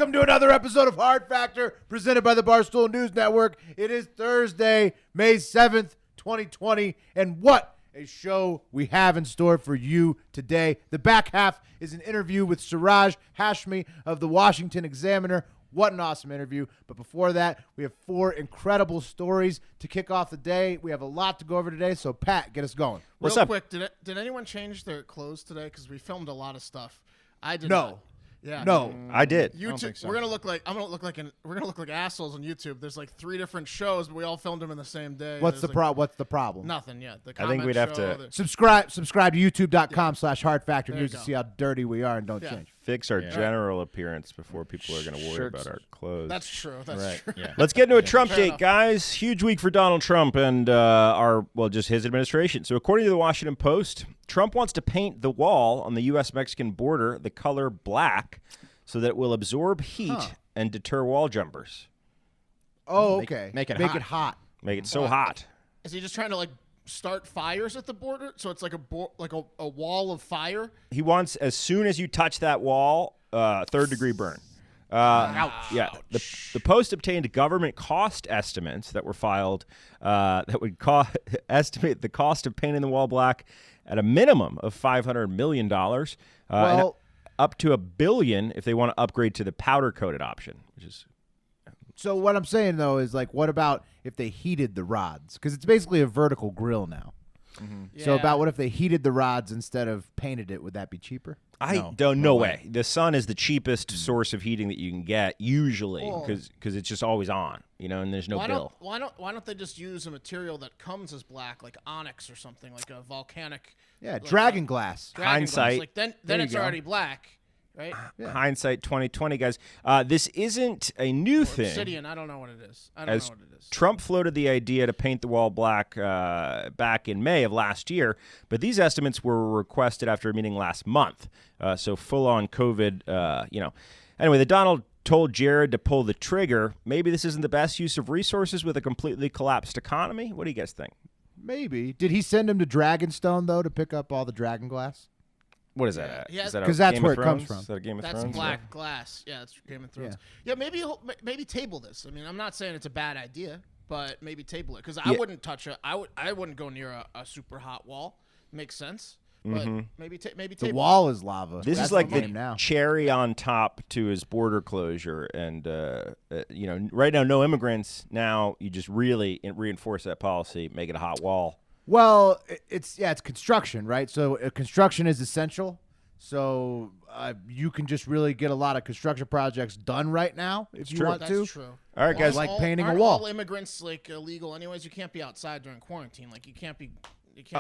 Welcome to another episode of Hard Factor, presented by the Barstool News Network. It is Thursday, May 7th, 2020, and what a show we have in store for you today. The back half is an interview with Siraj Hashmi of the Washington Examiner. What an awesome interview. But before that, we have 4 incredible stories to kick off the day. We have a lot to go over today, so Pat, get us going. What's up? Real quick, did anyone change their clothes today? Because we filmed a lot of stuff. I did not. Yeah. No. I did. YouTube, I don't think so. We're gonna look like assholes on YouTube. There's like 3 different shows, but we all filmed them in the same day. What's the problem? Nothing yet. I think we'd have to subscribe to youtube.com/hardfactornews to see how dirty we are and don't change. Fix our general appearance before people are going to worry about our clothes. That's true. That's true. Yeah. Let's get into a Trump date, guys. Huge week for Donald Trump and just his administration. So according to the Washington Post, Trump wants to paint the wall on the U.S.-Mexican border the color black so that it will absorb heat and deter wall jumpers. Oh, okay. Make it hot. Make it so hot. Is he just trying to start fires at the border? So it's like a wall of fire? He wants, as soon as you touch that wall, third-degree burn. Ouch. Yeah. The Post obtained government cost estimates that were filed that would estimate the cost of painting the wall black at a minimum of $500 million. And up to $1 billion if they want to upgrade to the powder-coated option, which is... So what I'm saying, though, is what about if they heated the rods? Because it's basically a vertical grill now. Mm-hmm. Yeah. So about what if they heated the rods instead of painted it? Would that be cheaper? No way. The sun is the cheapest source of heating that you can get usually because it's just always on, and there's no bill. Why don't they just use a material that comes as black, like onyx or something, like a volcanic? Yeah, dragon glass. Hindsight. Then it's already black. Right? Yeah. Hindsight 2020, guys. This isn't a new thing. Obsidian, I don't know what it is. I don't know what it is. Trump floated the idea to paint the wall black back in May of last year, but these estimates were requested after a meeting last month. So full-on COVID, Anyway, the Donald told Jared to pull the trigger. Maybe this isn't the best use of resources with a completely collapsed economy. What do you guys think? Maybe. Did he send him to Dragonstone, though, to pick up all the dragon glass? What is that? Because that's where it comes from. Is that a Game of Thrones? Thrones? That's black glass. Yeah, that's Game of Thrones. Yeah, maybe table this. I mean, I'm not saying it's a bad idea, but maybe table it because I wouldn't touch it. I wouldn't go near a super hot wall. Makes sense. But maybe table the wall is lava. This is like the cherry on top to his border closure, and right now no immigrants. Now you just really reinforce that policy, make it a hot wall. Well, it's construction, right? So construction is essential. So you can just really get a lot of construction projects done right now if you want to. That's true. All right, guys. Painting a wall. All immigrants illegal anyways? You can't be outside during quarantine. You can't be.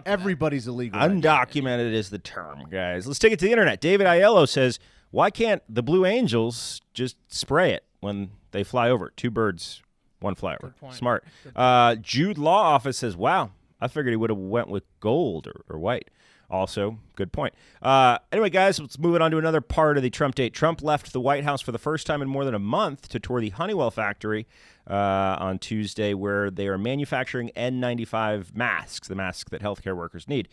Everybody's illegal. Undocumented is the term, guys. Let's take it to the internet. David Aiello says, "Why can't the Blue Angels just spray it when they fly over? 2 birds, 1 flyover. Smart." Jude Law Office says, "Wow. I figured he would have went with gold or white." Also, good point. Anyway, guys, let's move it on to another part of the Trump date. Trump left the White House for the first time in more than a month to tour the Honeywell factory on Tuesday, where they are manufacturing N95 masks, the masks that healthcare workers need.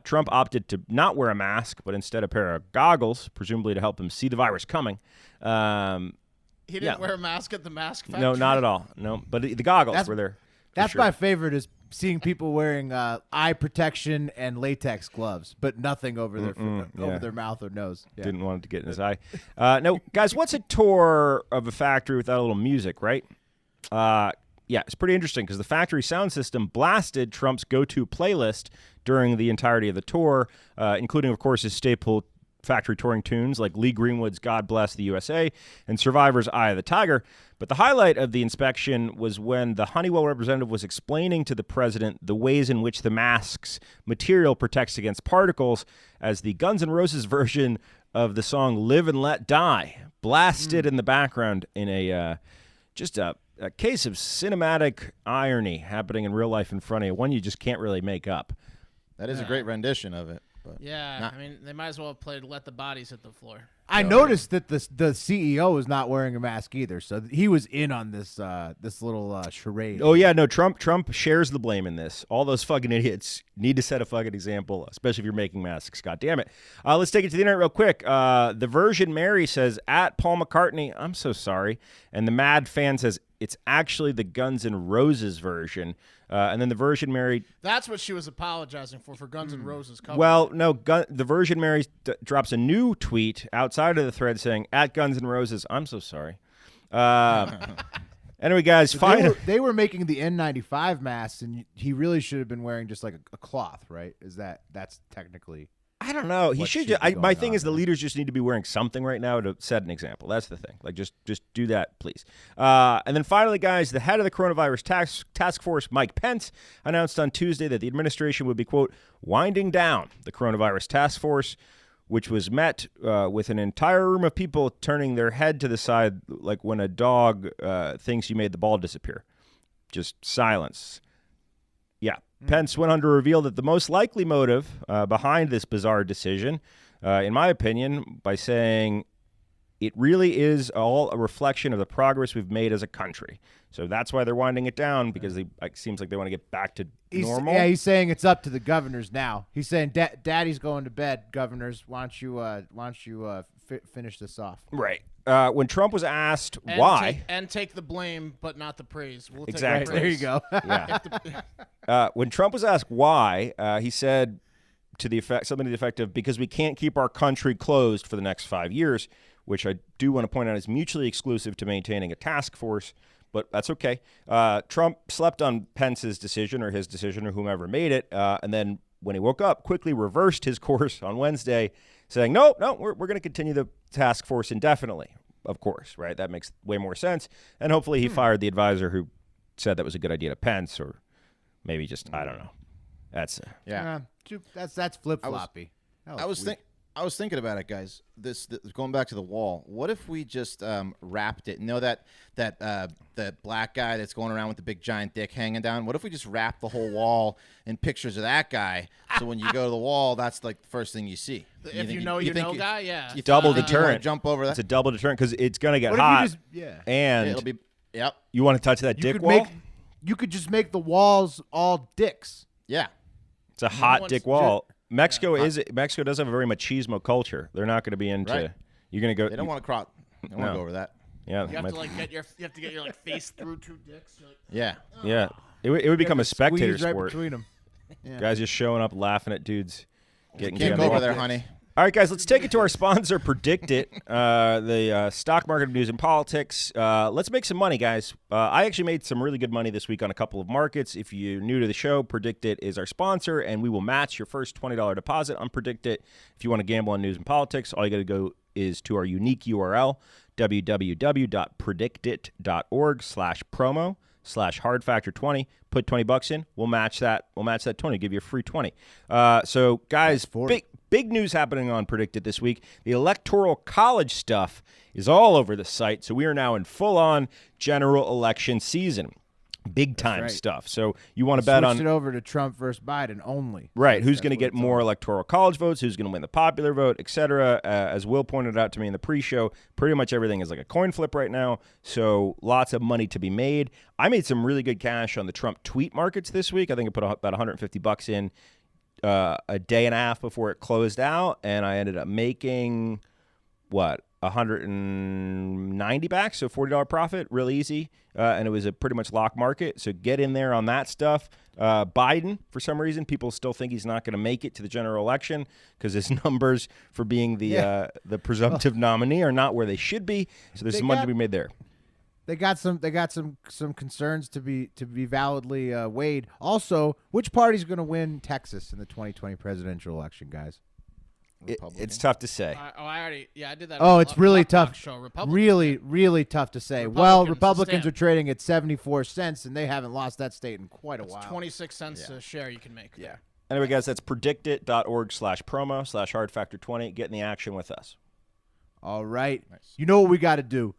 Trump opted to not wear a mask, but instead a pair of goggles, presumably to help him see the virus coming. He didn't wear a mask at the mask factory? No, not at all. No, but the goggles were there. That's my favorite is seeing people wearing eye protection and latex gloves, but nothing over their mouth or nose. Yeah. Didn't want it to get in his eye. No, guys, what's a tour of a factory without a little music, right? It's pretty interesting because the factory sound system blasted Trump's go-to playlist during the entirety of the tour, including, of course, his staple factory touring tunes like Lee Greenwood's God Bless the USA and Survivor's Eye of the Tiger. But the highlight of the inspection was when the Honeywell representative was explaining to the president the ways in which the mask's material protects against particles, as the Guns N' Roses version of the song Live and Let Die blasted in the background in a case of cinematic irony happening in real life in front of you, one you just can't really make up. That is a great rendition of it. But Yeah, I mean, they might as well have played "Let the Bodies Hit the Floor." I noticed that the CEO is not wearing a mask either, so he was in on this this little charade. Oh yeah, no, Trump shares the blame in this. All those fucking idiots need to set a fucking example, especially if you're making masks. God damn it. Let's take it to the internet real quick. The Virgin Mary says, at Paul McCartney, I'm so sorry. And the Mad Fan says, it's actually the Guns N' Roses version. And then the Virgin Mary. That's what she was apologizing for Guns N' Roses cover. Well, no, the Virgin Mary drops a new tweet outside of the thread saying, at Guns N' Roses, I'm so sorry. Anyway, guys, they were making the N95 masks, and he really should have been wearing just like a cloth, right? That's technically? I don't know. He should. My thing is the leaders just need to be wearing something right now to set an example. That's the thing. Like, just do that, please. And then finally, guys, the head of the coronavirus task force, Mike Pence, announced on Tuesday that the administration would be, quote, winding down the coronavirus task force, which was met with an entire room of people turning their head to the side like when a dog thinks you made the ball disappear. Just silence. Yeah. Pence went on to reveal that the most likely motive behind this bizarre decision, in my opinion, by saying it really is all a reflection of the progress we've made as a country. So that's why they're winding it down, because it seems like they want to get back to normal. Yeah, he's saying it's up to the governors now. He's saying, "Daddy's going to bed, governors. Why don't you finish this off?" Right. When Trump was asked why, take the blame, but not the praise. We'll exactly. Take the praise. There you go. Yeah. When Trump was asked why, he said something to the effect of, because we can't keep our country closed for the next 5 years, which I do want to point out is mutually exclusive to maintaining a task force, but that's okay. Trump slept on Pence's decision, or his decision, or whomever made it, and then when he woke up, quickly reversed his course on Wednesday, saying, no, we're going to continue the task force indefinitely, of course, right? That makes way more sense. And hopefully he fired the advisor who said that was a good idea to Pence, or maybe just, I don't know. That's that's flip-floppy. I was thinking about it, guys. This going back to the wall. What if we just wrapped it? You know that black guy that's going around with the big giant dick hanging down? What if we just wrap the whole wall in pictures of that guy? So when you go to the wall, that's like the first thing you see. If you know guy, yeah. Double deterrent. Jump over that. It's a double deterrent because it's gonna get hot. And it'll be. Yep. You want to touch that dick wall? You could just make the walls all dicks. Yeah. It's a hot dick wall. Mexico does have a very machismo culture. They're not going to be into. Right. You're going to go. They don't want to crop. They don't want to go over that. Yeah. You have to get your face through two dicks. Like, yeah. Yeah. It would become a spectator right sport. Between them. Yeah. Guys just showing up, laughing at dudes. Can't go over there, honey. All right, guys, let's take it to our sponsor, Predict It, the stock market news and politics. Let's make some money, guys. I actually made some really good money this week on a couple of markets. If you're new to the show, Predict It is our sponsor, and we will match your first $20 deposit on Predict It. If you want to gamble on news and politics, all you got to go is to our unique URL, www.predictit.org/promo/hardfactor20. Put $20 in. We'll match that. We'll match that 20. Give you a free 20. So, guys, big news happening on Predict It this week. The Electoral College stuff is all over the site. So we are now in full-on general election season. Big-time stuff. So you want to bet on... Switched it over to Trump versus Biden only. Right. Who's going to get more Electoral College votes? Who's going to win the popular vote, et cetera? As Will pointed out to me in the pre-show, pretty much everything is like a coin flip right now. So lots of money to be made. I made some really good cash on the Trump tweet markets this week. I think I put about $150 in a day and a half before it closed out, and I ended up making, $190 back, so $40 profit, real easy, and it was a pretty much lock market, so get in there on that stuff. Biden, for some reason, people still think he's not going to make it to the general election because his numbers for being the presumptive nominee are not where they should be, so there's some money to be made there. They got some concerns to be validly weighed. Also, which party's going to win Texas in the 2020 presidential election, guys? It's tough to say. I did that. Oh, it's really tough. Show. Really tough to say. Republicans are trading at 74 cents, and they haven't lost that state in quite a while. 26 cents a share you can make. Yeah. Anyway, guys, that's predictit.org/promo/hardfactor20. Get in the action with us. All right. Nice. You know what we got to do?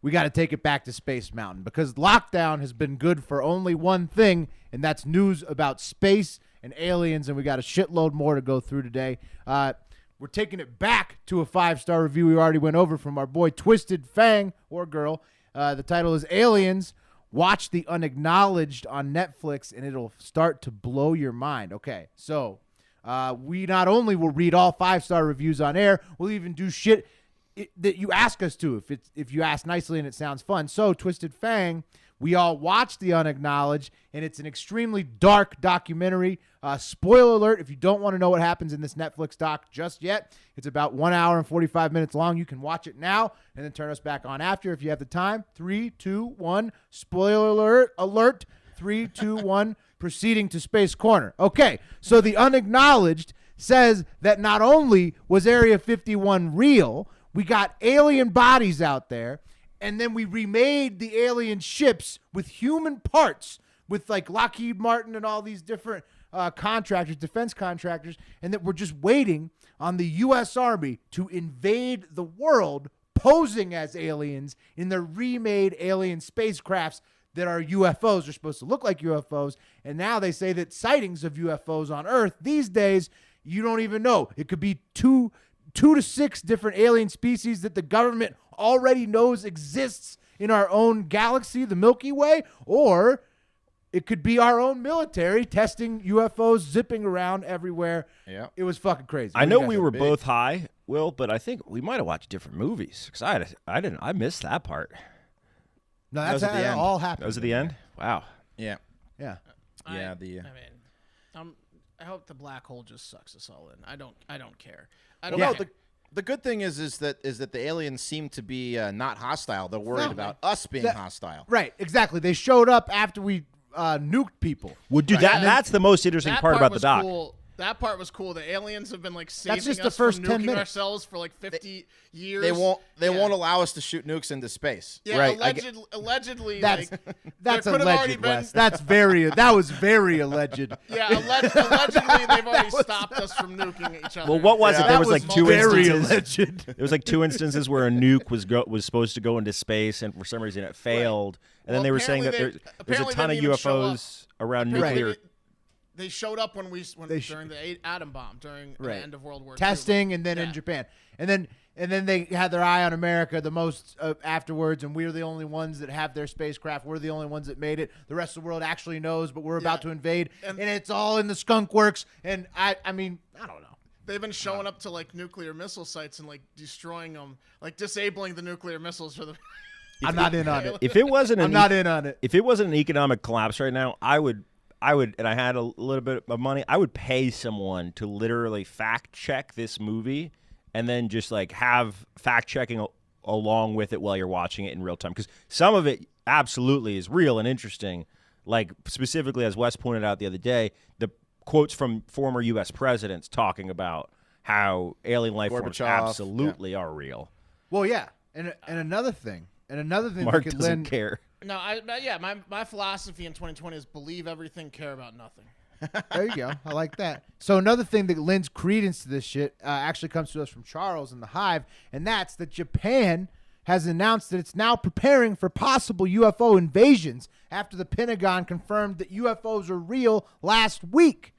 We got to take it back to Space Mountain because lockdown has been good for only one thing, and that's news about space and aliens, and we got a shitload more to go through today. We're taking it back to a 5-star review we already went over from our boy Twisted Fang, or girl. The title is Aliens, Watch the Unacknowledged on Netflix, and it'll start to blow your mind. Okay, so we not only will read all 5-star reviews on air, we'll even do shit that you ask us to if you ask nicely and it sounds fun. So, Twisted Fang, we all watched The Unacknowledged, and it's an extremely dark documentary. Spoiler alert, if you don't want to know what happens in this Netflix doc just yet, it's about 1 hour and 45 minutes long. You can watch it now and then turn us back on after if you have the time. 3, 2, 1, spoiler alert. 3, 2, 1, proceeding to Space Corner. Okay, so The Unacknowledged says that not only was Area 51 real, we got alien bodies out there, and then we remade the alien ships with human parts, with like Lockheed Martin and all these different contractors, defense contractors, and that we're just waiting on the U.S. Army to invade the world posing as aliens in their remade alien spacecrafts that are UFOs. They're supposed to look like UFOs, and now they say that sightings of UFOs on Earth these days, you don't even know. It could be two to 6 different alien species that the government already knows exists in our own galaxy, the Milky Way, or it could be our own military testing UFOs, zipping around everywhere. Yeah, it was fucking crazy. I know we were both high, Will, but I think we might have watched different movies because I missed that part. No, that's at the end. all happened. That was at the end. Wow. Yeah. Yeah. Yeah. I hope the black hole just sucks us all in. I don't care. No, the good thing is that the aliens seem to be not hostile. They're worried about us being hostile. Right, exactly. They showed up after we nuked people. Well, dude, that's the most interesting part about the doc. Cool. That part was cool. The aliens have been like saving just us the first from 10 nuking minutes. ourselves for like 50 years. They won't allow us to shoot nukes into space. Yeah, right. allegedly, That's there could have already alleged, been. Wes. That was very alleged. Yeah, allegedly they've already stopped us from nuking each other. Well, what was it? There was like 2 very instances. alleged. There was like 2 instances where a nuke was supposed to go into space, and for some reason it failed. And then they were saying that there's a ton of UFOs around nuclear. They showed up when during the atom bomb during the end of World War II. Testing, and then in Japan, and then they had their eye on America the most afterwards, and we're the only ones that have their spacecraft. We're the only ones that made it. The rest of the world actually knows, but we're about to invade, and it's all in the skunk works. And I mean, I don't know. They've been showing up to like nuclear missile sites and like destroying them, like disabling the nuclear missiles for the. I'm not in on it. If it wasn't, I'm not in on it. If it wasn't an economic collapse right now, I would, and I had a little bit of money, I would pay someone to literally fact check this movie and then just like have fact checking along with it while you're watching it in real time. Because some of it absolutely is real and interesting. Like specifically, as Wes pointed out the other day, the quotes from former U.S. presidents talking about how alien life forms absolutely are real. Well, yeah, and another thing, Mark that could doesn't care. No, my philosophy in 2020 is believe everything, care about nothing. There you go. I like that. So another thing that lends credence to this shit actually comes to us from Charles in the Hive, and that's that Japan has announced that it's now preparing for possible UFO invasions after the Pentagon confirmed that UFOs are real last week.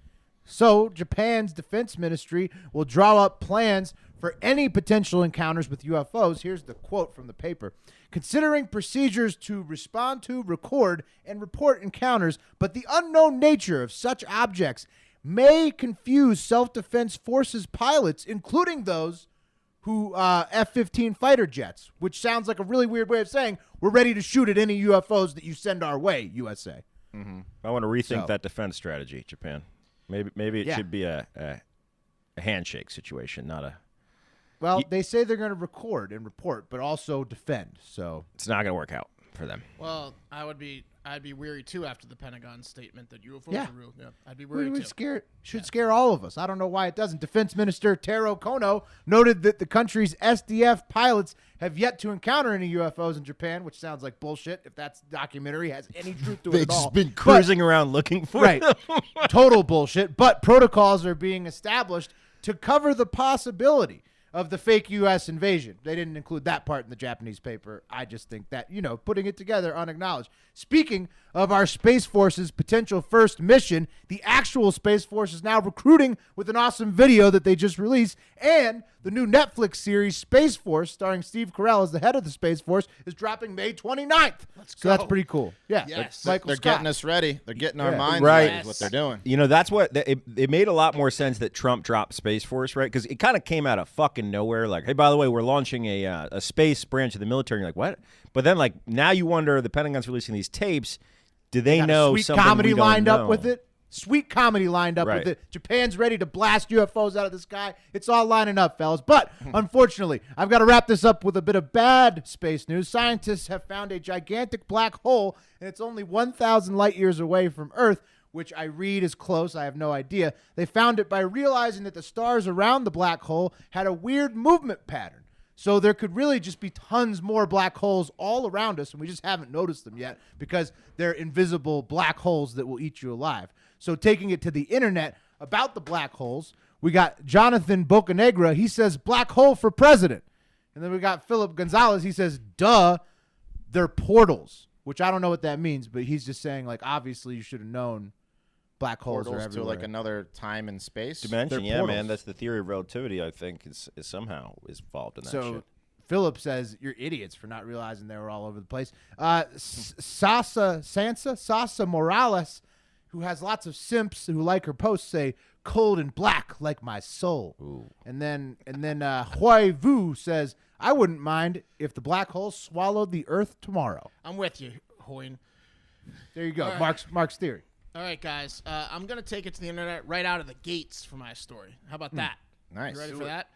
So Japan's defense ministry will draw up plans for any potential encounters with UFOs. Here's the quote from the paper. Considering procedures to respond to, record, and report encounters, but the unknown nature of such objects may confuse self-defense forces pilots, including those who F-15 fighter jets, which sounds like a really weird way of saying we're ready to shoot at any UFOs that you send our way, USA. Mm-hmm. I want to rethink that defense strategy, Japan. Maybe it should be a handshake situation, not a... Well, they say they're going to record and report, but also defend. So it's not going to work out for them. Well, I'd be weary too after the Pentagon statement that UFOs are real. Yeah, I'd be weary too. Should scare all of us. I don't know why it doesn't. Defense Minister Taro Kono noted that the country's SDF pilots have yet to encounter any UFOs in Japan, which sounds like bullshit. If that documentary has any truth to it at all, they've just been cruising around looking for them. Total bullshit. But protocols are being established to cover the possibility of the fake U.S. invasion. They didn't include that part in the Japanese paper. I just think that, putting it together unacknowledged. Speaking of our Space Force's potential first mission, the actual Space Force is now recruiting with an awesome video that they just released, and the new Netflix series Space Force, starring Steve Carell as the head of the Space Force, is dropping May 29th. So that's pretty cool. Yeah. Yes. Michael They're Scott. getting us ready. They're getting our minds Right. ready is what they're doing. That's what it made a lot more sense that Trump dropped Space Force, right? Because it kind of came out of fucking nowhere. Like, hey, by the way, we're launching a space branch of the military. You're like, what? But then, like, now you wonder, the Pentagon's releasing these tapes. Do they know sweet something comedy we don't lined know? up with it? Sweet comedy lined up Right. with it. Japan's ready to blast UFOs out of the sky. It's all lining up, fellas. But unfortunately, I've got to wrap this up with a bit of bad space news. Scientists have found a gigantic black hole, and it's only 1,000 light years away from Earth, which I read is close. I have no idea. They found it by realizing that the stars around the black hole had a weird movement pattern. So there could really just be tons more black holes all around us, and we just haven't noticed them yet because they're invisible black holes that will eat you alive. So taking it to the internet about the black holes, we got Jonathan Bocanegra. He says, black hole for president. And then we got Philip Gonzalez. He says, duh, they're portals, which I don't know what that means, but he's just saying, like, obviously you should have known black holes are Portals everywhere. to like another time and space. Dimension, They're yeah, portals. man. That's the theory of relativity, I think, is somehow is involved in that So shit. Philip says you're idiots for not realizing they were all over the place. Sasa Morales, who has lots of simps who like her posts, say cold and black like my soul. Ooh. And then Huai Vu says, I wouldn't mind if the black hole swallowed the Earth tomorrow. I'm with you, Hoyne. There you go. All right. Mark's theory. All right, guys. I'm going to take it to the internet right out of the gates for my story. How about that? Nice. You ready for that?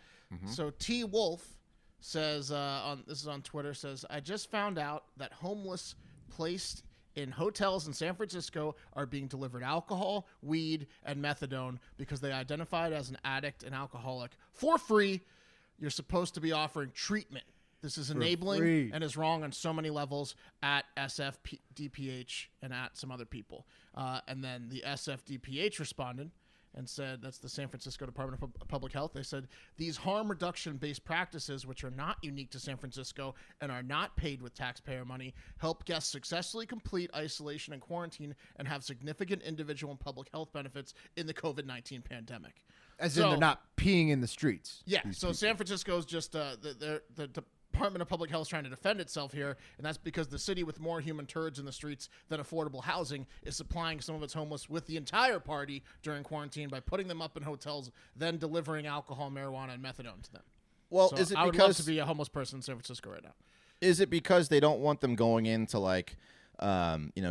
So T Wolf says this is on Twitter, says, I just found out that homeless placed in hotels in San Francisco are being delivered alcohol, weed, and methadone because they identified as an addict and alcoholic for free. You're supposed to be offering treatment. This is enabling free. and is wrong on so many levels at SFDPH and at some other people. And then the SFDPH responded and said, that's the San Francisco Department of Public Health. They said, these harm reduction-based practices, which are not unique to San Francisco and are not paid with taxpayer money, help guests successfully complete isolation and quarantine and have significant individual and public health benefits in the COVID-19 pandemic. As in they're not peeing in the streets. Yeah, so San Francisco is just the Department of Public Health is trying to defend itself here, and that's because the city with more human turds in the streets than affordable housing is supplying some of its homeless with the entire party during quarantine by putting them up in hotels, then delivering alcohol, marijuana, and methadone to them. Well, So is it I would love because to be a homeless person in San Francisco right now? is it because they don't want them going into like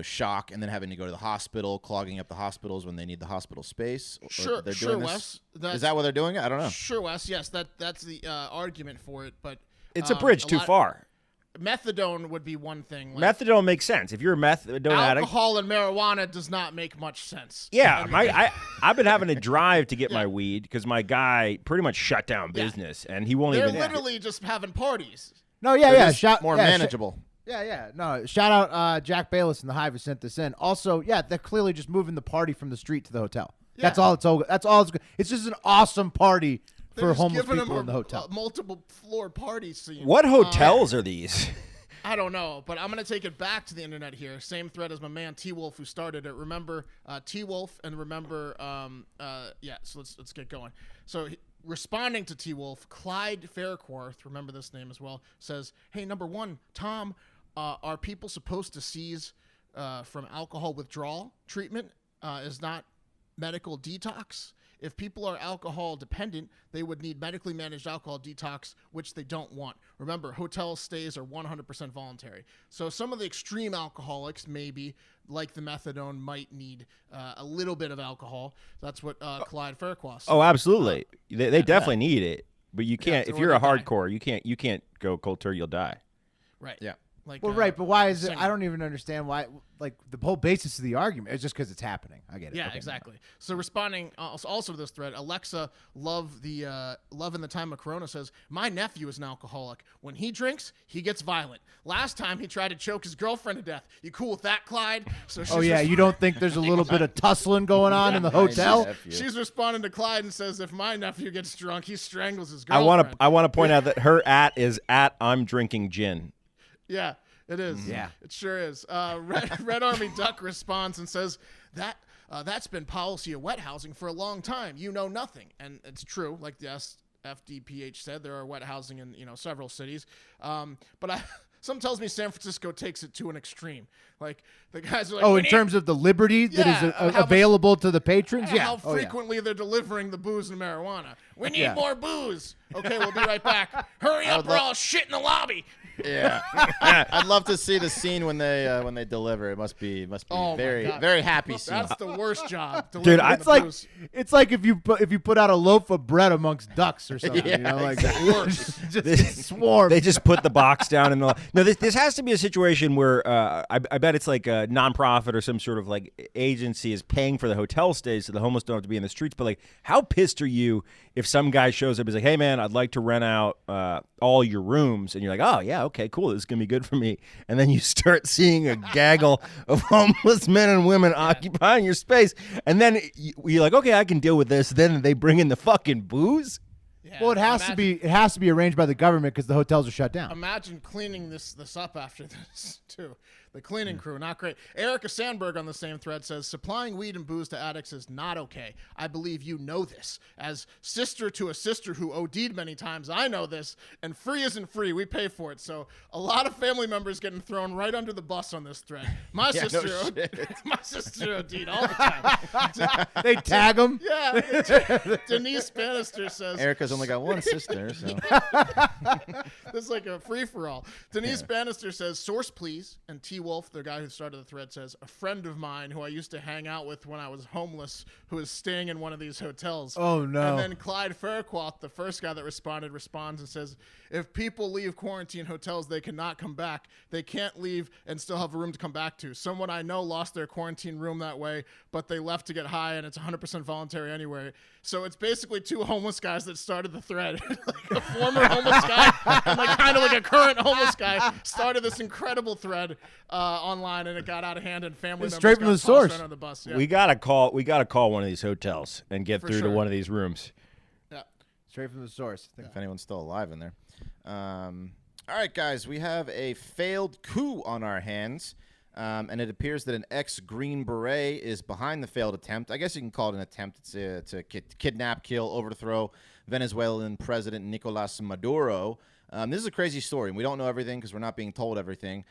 shock and then having to go to the hospital, clogging up the hospitals when they need the hospital space? Or Sure, they're sure, doing Wes. this? Is that what they're doing? I don't know. Sure, Wes. Yes, that's the argument for it, but It's a bridge too far. Methadone would be one thing. Like, Methadone makes sense. If you're a methadone addict. alcohol and marijuana does not make much sense. Yeah, I've been having to drive to get my weed because my guy pretty much shut down business, and he won't They're even. literally just having parties. No, yeah, They're yeah. just more manageable. Yeah. No, shout out Jack Bayless and the Hive who sent this in. Also, yeah, they're clearly just moving the party from the street to the hotel. Yeah. That's all. That's all. It's just an awesome party They're for just homeless giving people them in the hotel. multiple floor party scene. What hotels are these? I don't know, but I'm going to take it back to the internet here. Same thread as my man T-Wolf who started it. Remember T-Wolf and remember, so let's get going. So responding to T-Wolf, Clyde Fairquarth, remember this name as well, says, hey, number one, Tom, are people supposed to seize from alcohol withdrawal treatment? Is not medical detox? If people are alcohol dependent, they would need medically managed alcohol detox, which they don't want. Remember, hotel stays are 100% voluntary. So some of the extreme alcoholics, maybe, like the methadone, might need a little bit of alcohol. That's what Clyde Fairquarth said. Oh, absolutely. They definitely need it, but you can't. so if you're a they die. hardcore, you can't go cold turkey. You'll die. Right. Yeah. Like, Well, right, but why is it? singer. I don't even understand why. Like the whole basis of the argument is just because it's happening. I get it. Yeah, Okay. exactly. So responding also to this thread, Alexa Love in the Time of Corona says, my nephew is an alcoholic. When he drinks, he gets violent. Last time he tried to choke his girlfriend to death. You cool with that, Clyde? So she's Oh yeah, you don't think there's a little bit of tussling going on in the hotel? She's responding to Clyde and says, if my nephew gets drunk, he strangles his I girlfriend. want to point out that her is at I'm drinking gin. Yeah, it is. Yeah. It sure is. Red Army Duck responds and says that that's been policy of wet housing for a long time. You know nothing. And it's true. Like the FDPH said, there are wet housing in several cities. But something tells me San Francisco takes it to an extreme. Like the guys are like, Oh, in terms of the liberty that is how much- available to the patrons? Yeah. how Oh, yeah. frequently they're delivering the booze and marijuana. We need more booze. Okay, we'll be right back. Hurry up, we're all shit in the lobby. Yeah, I'd love to see the scene when they deliver. It must be Oh my very God. very happy scene. That's the worst job. Dude, delivering It's the like booze. it's like if you put out a loaf of bread amongst ducks or something. Yeah, you know, like exactly. just swarm. They just put the box down and no. This has to be a situation where I bet it's like a nonprofit or some sort of like agency is paying for the hotel stays, so the homeless don't have to be in the streets. But like, how pissed are you if some guy shows up and is like, "Hey man, I'd like to rent out all your rooms," and you're like, "Oh yeah, okay, cool, this is gonna be good for me," and then you start seeing a gaggle of homeless men and women occupying your space, and then you're like, "Okay, I can deal with this." Then they bring in the fucking booze. Yeah, Well, it has to be arranged by the government because the hotels are shut down. Imagine cleaning this up after this too. The cleaning crew, not great. Erica Sandberg on the same thread says, supplying weed and booze to addicts is not okay. I believe you know this. As sister to a sister who OD'd many times, I know this. And free isn't free. We pay for it. So a lot of family members getting thrown right under the bus on this thread. My sister OD'd all the time. They tag them. Yeah. Denise Bannister says, Erica's only got one sister, so this is like a free-for-all. Denise Bannister says, source please. And T. Wolf, the guy who started the thread, says, a friend of mine who I used to hang out with when I was homeless who is staying in one of these hotels. Oh, no. And then Clyde Fairquath, the first guy that responds and says, if people leave quarantine hotels, they cannot come back. They can't leave and still have a room to come back to. Someone I know lost their quarantine room that way, but they left to get high, and it's 100% voluntary anyway. So it's basically two homeless guys that started the thread. Like a former homeless guy and like kind of like a current homeless guy started this incredible thread online, and it got out of hand, and family members straight from got the source. tossed right on the bus. Yeah. We gotta call one of these hotels and get through to sure. one of these rooms. Yeah. Straight from the source. if anyone's still alive in there. All right, guys, we have a failed coup on our hands, and it appears that an ex-Green Beret is behind the failed attempt. I guess you can call it an attempt to kidnap, kill, overthrow Venezuelan President Nicolas Maduro. This is a crazy story, and we don't know everything because we're not being told everything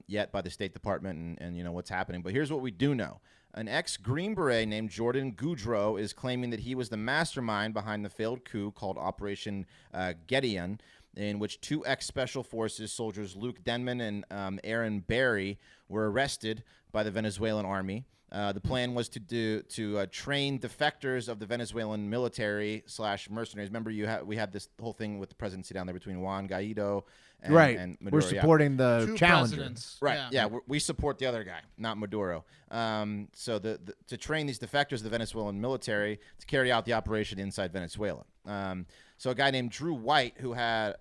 yet by the State Department and what's happening. But here's what we do know. An ex-Green Beret named Jordan Goudreau is claiming that he was the mastermind behind the failed coup called Operation Gedeon, in which two ex-Special Forces soldiers, Luke Denman and Aaron Barry, were arrested by the Venezuelan army. The plan was to train defectors of the Venezuelan military / mercenaries. Remember, we had this whole thing with the presidency down there between Juan Guaido and, Right. and Maduro. We're supporting the Two challenger. presidents. Right. Yeah. We support the other guy, not Maduro. So to train these defectors of the Venezuelan military to carry out the operation inside Venezuela. So a guy named Drew White, who had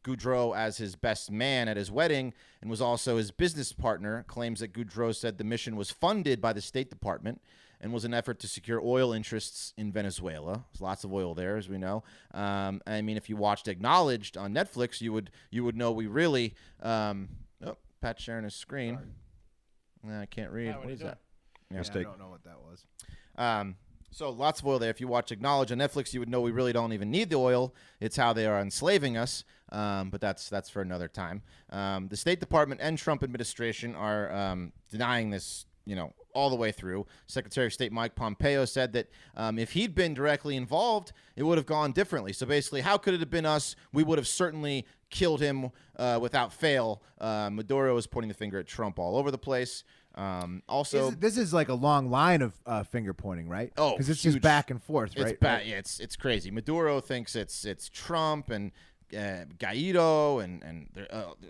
Goudreau as his best man at his wedding and was also his business partner, claims that Goudreau said the mission was funded by the State Department and was an effort to secure oil interests in Venezuela. There's lots of oil there, as we know. I mean, if you watched Acknowledged on Netflix, you would know we really. Pat's sharing his screen. I can't read. What is that? Yeah, I Mistake. don't know what that was. So lots of oil there. If you watch Acknowledge on Netflix, you would know we really don't even need the oil. It's how they are enslaving us. But that's for another time. The State Department and Trump administration are denying this, all the way through. Secretary of State Mike Pompeo said that if he'd been directly involved, it would have gone differently. So basically, how could it have been us? We would have certainly killed him without fail. Maduro is pointing the finger at Trump all over the place. Also, This is like a long line of finger pointing, right? Oh, because it's huge. just back and forth, right? It's bad. Yeah, it's crazy. Maduro thinks it's Trump, and Guaido and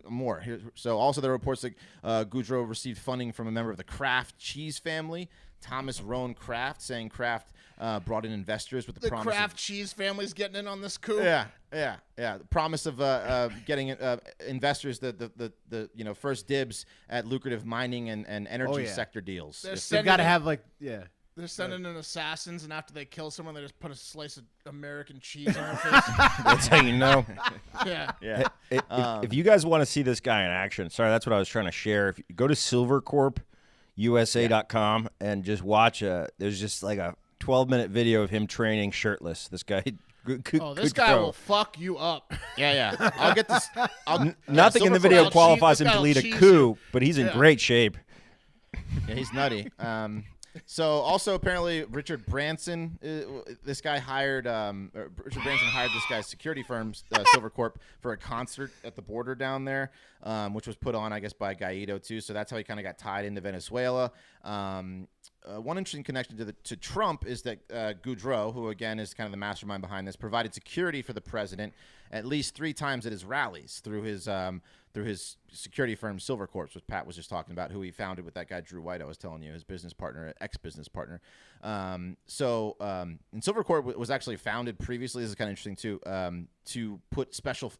more. So also there are reports that Goudreau received funding from a member of the Kraft cheese family, Thomas Rowan Kraft, saying Kraft brought in investors with the promise. The Kraft cheese family's getting in on this coup. Yeah. The promise of getting investors the first dibs at lucrative mining and energy sector deals. They've got to have They're sending in assassins, and after they kill someone, they just put a slice of American cheese on their face. That's how you know. Yeah. If you guys want to see this guy in action, sorry, that's what I was trying to share. If you go to silvercorpusa.com and just watch there's just like a 12-minute video of him training shirtless. This guy. This guy will fuck you up. Yeah. I'll get this. Nothing in the video qualifies him to lead a coup, but he's in great shape. Yeah, he's nutty. So also apparently Richard Branson, this guy hired Richard Branson hired this guy's security firm, Silvercorp, for a concert at the border down there, which was put on, I guess, by Guaido too. So that's how he kind of got tied into Venezuela. One interesting connection to Trump is that Goudreau, who again is kind of the mastermind behind this, provided security for the president at least 3 times at his rallies through his security firm Silvercorp, which Pat was just talking about, who he founded with that guy Drew White I was telling you, his business partner, ex-business partner. And Silvercorp was actually founded previously, this is kind of interesting too, to put special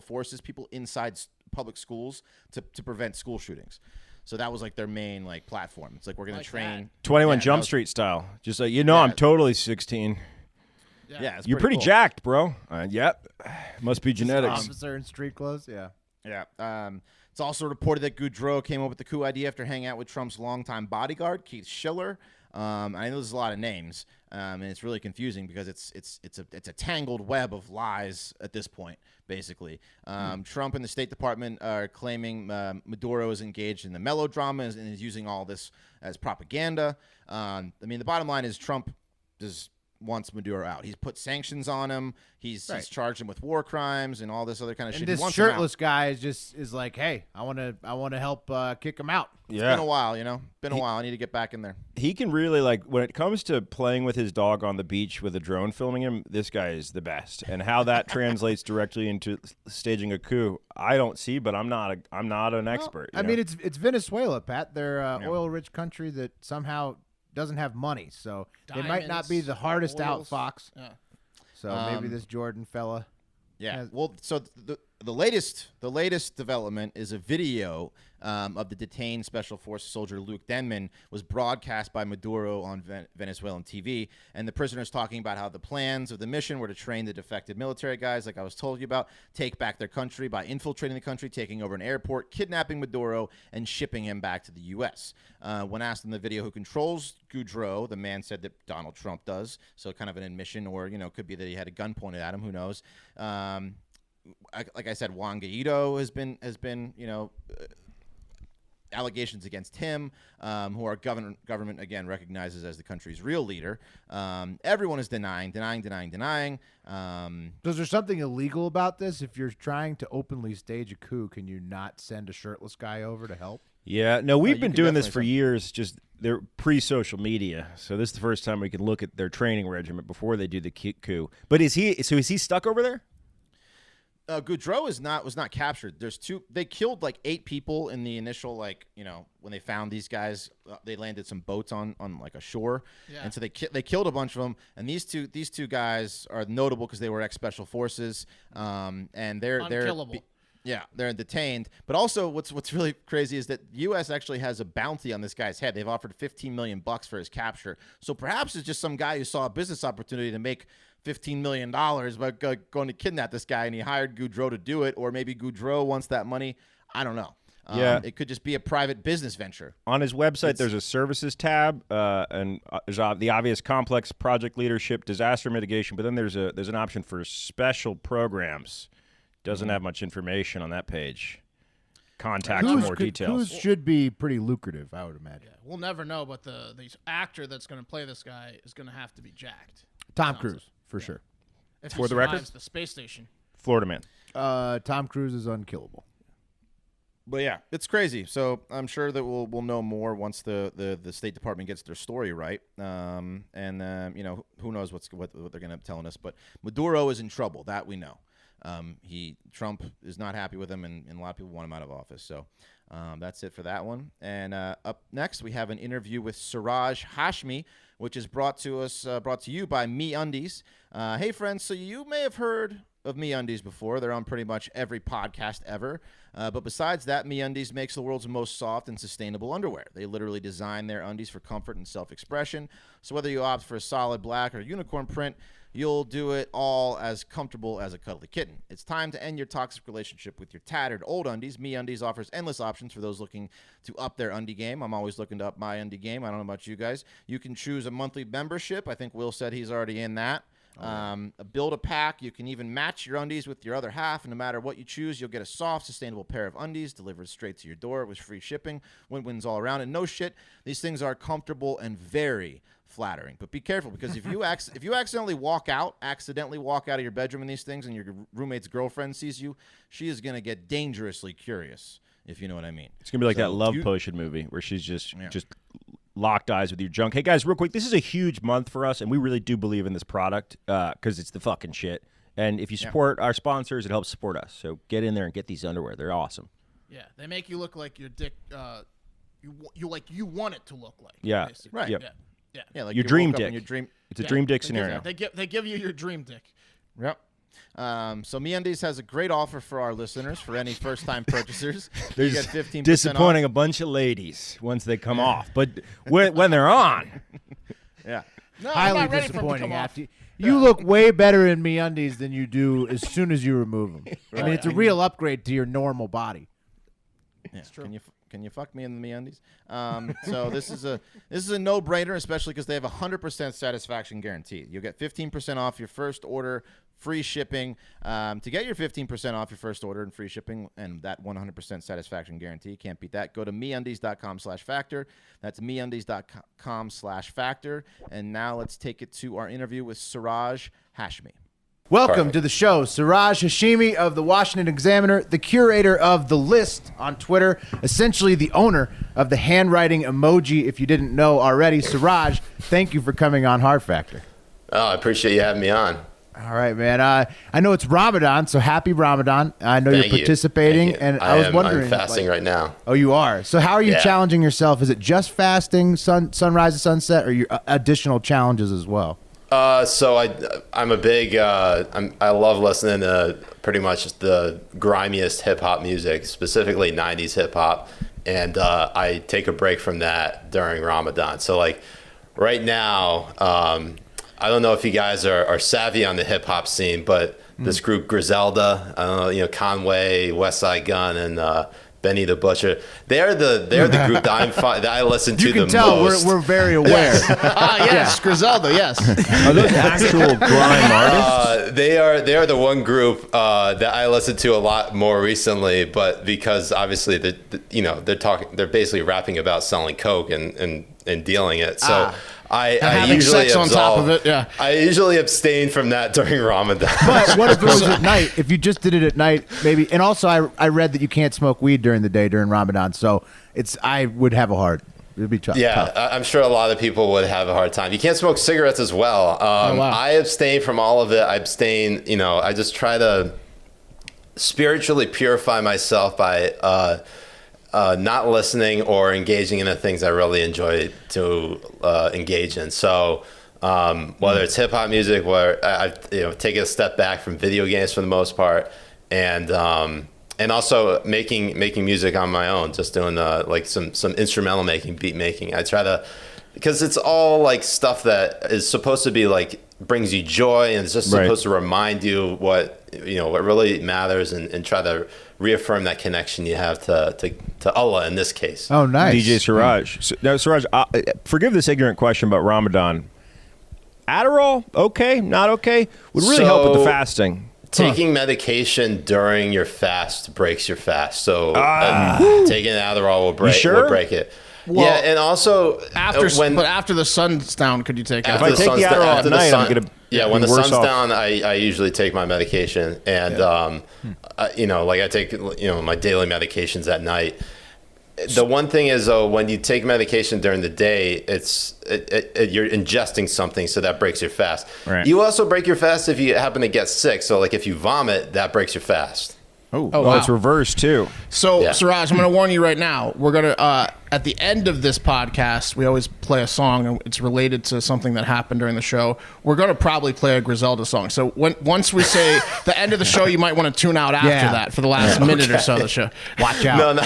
forces people inside public schools to prevent school shootings. So that was like their main platform. It's like we're going to train 21 Jump Street style. Just like, I'm totally 16. Yeah, it's you're pretty cool. jacked, bro. Yep. Must be genetics. Officer in street clothes, yeah. It's also reported that Goudreau came up with the coup idea after hanging out with Trump's longtime bodyguard, Keith Schiller. I know there's a lot of names, and it's really confusing because it's a tangled web of lies at this point, basically. Trump and the State Department are claiming Maduro is engaged in the melodrama and is using all this as propaganda. The bottom line is Trump wants Maduro out. He's put sanctions on him. He's charged him with war crimes and all this other kind of shit. And this shirtless guy is like, hey, I want to help kick him out. It's been a while, Been a while. I need to get back in there. He can really, when it comes to playing with his dog on the beach with a drone filming him, this guy is the best. And how that translates directly into staging a coup, I don't see, but I'm not an expert. I mean, it's Venezuela, Pat. They're an oil-rich country that somehow doesn't have money, so they might not be the hardest out fox. Yeah. So maybe this Jordan fella. Yeah. Well, so the latest development is a video of the detained Special Forces soldier Luke Denman was broadcast by Maduro on Venezuelan TV, and the prisoner's talking about how the plans of the mission were to train the defected military guys, like I was told you about, take back their country by infiltrating the country, taking over an airport, kidnapping Maduro, and shipping him back to the U.S. When asked in the video who controls Goudreau, the man said that Donald Trump does, so kind of an admission, or could be that he had a gun pointed at him. Who knows? Like I said, Juan Guaido has been allegations against him, who our government again recognizes as the country's real leader. Everyone is denying. So is there something illegal about this? If you're trying to openly stage a coup, can you not send a shirtless guy over to help? Yeah, no, we've been doing this for years. Just they're pre-social media, so this is the first time we can look at their training regimen before they do the coup. But is he stuck over there? Goudreau was not captured. They killed 8 people in the initial when they found these guys. They landed some boats on a shore, and so they killed a bunch of them. And these two guys are notable because they were ex-special forces, and they're unkillable. They're detained. But also, what's really crazy is that the U.S. actually has a bounty on this guy's head. They've offered $15 million for his capture. So perhaps it's just some guy who saw a business opportunity to make $15 million by going to kidnap this guy, and he hired Goudreau to do it, or maybe Goudreau wants that money. I don't know. It could just be a private business venture. On his website, there's a services tab, and there's the obvious complex project leadership, disaster mitigation, but then there's an option for special programs. Doesn't have much information on that page. Contact for more details. Coups should be pretty lucrative, I would imagine. Yeah, we'll never know, but the actor that's going to play this guy is going to have to be jacked. Tom Cruise, for sure. If For he the record? survives the space station. Florida man. Tom Cruise is unkillable. But yeah, it's crazy. So I'm sure that we'll know more once the State Department gets their story right. Who knows what they're going to be telling us. But Maduro is in trouble. That we know. Trump is not happy with him, and a lot of people want him out of office. So that's it for that one. And up next, we have an interview with Siraj Hashmi, which is brought to you by MeUndies. Hey, friends, so you may have heard of MeUndies before. They're on pretty much every podcast ever. But besides that, MeUndies makes the world's most soft and sustainable underwear. They literally design their undies for comfort and self-expression. So whether you opt for a solid black or unicorn print, you'll do it all as comfortable as a cuddly kitten. It's time to end your toxic relationship with your tattered old undies. MeUndies offers endless options for those looking to up their undie game. I'm always looking to up my undie game. I don't know about you guys. You can choose a monthly membership. I think Will said he's already in that. Build a pack. You can even match your undies with your other half, and no matter what you choose, you'll get a soft, sustainable pair of undies delivered straight to your door with free shipping. Win-wins all around. And no shit, these things are comfortable and very flattering. But be careful, because if you accidentally walk out of your bedroom in these things, and your roommate's girlfriend sees you, she is gonna get dangerously curious, if you know what I mean. It's gonna be like that Love Potion movie where she's just locked eyes with your junk. Hey guys, real quick, this is a huge month for us, and we really do believe in this product because it's the fucking shit. And if you support our sponsors, it helps support us. So get in there and get these underwear. They're awesome. Yeah, they make you look like your dick. You want it to look like. Yeah, basically. Right. Yeah. Yeah, like your you dream woke up dick. in your dream. It's a dream dick scenario. They give you your dream dick. Yep. So MeUndies has a great offer for our listeners for any first-time purchasers. You get 15% disappointing off. a bunch of ladies once they come off, but when they're on, Yeah. No, I'm Highly not ready for them to disappointing. come off. You look way better in MeUndies than you do as soon as you remove them. I mean, it's a real upgrade to your normal body. Yeah. Can you fuck me in the MeUndies? So this is a no-brainer, especially because they have 100% satisfaction guarantee. You'll get 15% off your first order, free shipping. To get your 15% off your first order and free shipping and that 100% satisfaction guarantee, can't beat that. Go to MeUndies.com/factor. That's MeUndies.com/factor. And now let's take it to our interview with Siraj Hashmi. Welcome to the show, Siraj Hashmi of the Washington Examiner, the curator of The List on Twitter, essentially the owner of the handwriting emoji, if you didn't know already. Siraj, thank you for coming on Hard Factor. Oh, I appreciate you having me on. All right, man. I know it's Ramadan, so happy Ramadan. I know you're participating, and I was wondering. I'm fasting right now. Oh, you are? So how are you challenging yourself? Is it just fasting, sunrise to sunset, or your additional challenges as well? So I'm a big I love listening to pretty much the grimiest hip hop music, specifically 90s hip hop, and I take a break from that during Ramadan. So like right now, I don't know if you guys are savvy on the hip hop scene, but this group Griselda, I don't know, Conway, West Side Gun, and Benny the Butcher. They're the group that I listen to the most. You can tell we're very aware. Yes, Griselda, yes. Are those actual grime artists? They are the one group that I listen to a lot more recently, but because obviously they're basically rapping about selling coke and dealing it. So I usually sex on top of it. Yeah. I usually abstain from that during Ramadan. But what if it was at night? If you just did it at night, maybe. And also, I read that you can't smoke weed during the day during Ramadan. So I would have a hard. It'd be tough. Yeah, tough. I'm sure a lot of people would have a hard time. You can't smoke cigarettes as well. I abstain from all of it. I abstain. I just try to spiritually purify myself by not listening or engaging in the things I really enjoy to engage in. So whether it's hip hop music, where I've taken a step back from video games for the most part, and also making music on my own, just doing like some instrumental making, beat making. I try to, because it's all like stuff that is supposed to be like brings you joy, and it's just supposed to remind you what really matters, and try to reaffirm that connection you have to Allah in this case. Oh, nice. DJ Siraj. Now, Siraj, forgive this ignorant question about Ramadan. Adderall, okay, not okay? Would really help with the fasting. Taking medication during your fast breaks your fast. So taking Adderall will break it. Well, yeah, and also but after the sun's down, could you take it? If I take the Adderall at night, I'm gonna when the sun's off. down, I usually take my medication, and like I take my daily medications at night. The one thing is, though, when you take medication during the day, you're ingesting something, so that breaks your fast. Right. You also break your fast if you happen to get sick. So, like, if you vomit, that breaks your fast. Oh, wow. it's reversed too. So, Yeah. Siraj, I'm going to warn you right now. We're going to, at the end of this podcast, we always play a song, and it's related to something that happened during the show. We're going to probably play a Griselda song. So, once we say the end of the show, you might want to tune out after that for the last minute or so of the show. Watch out. No,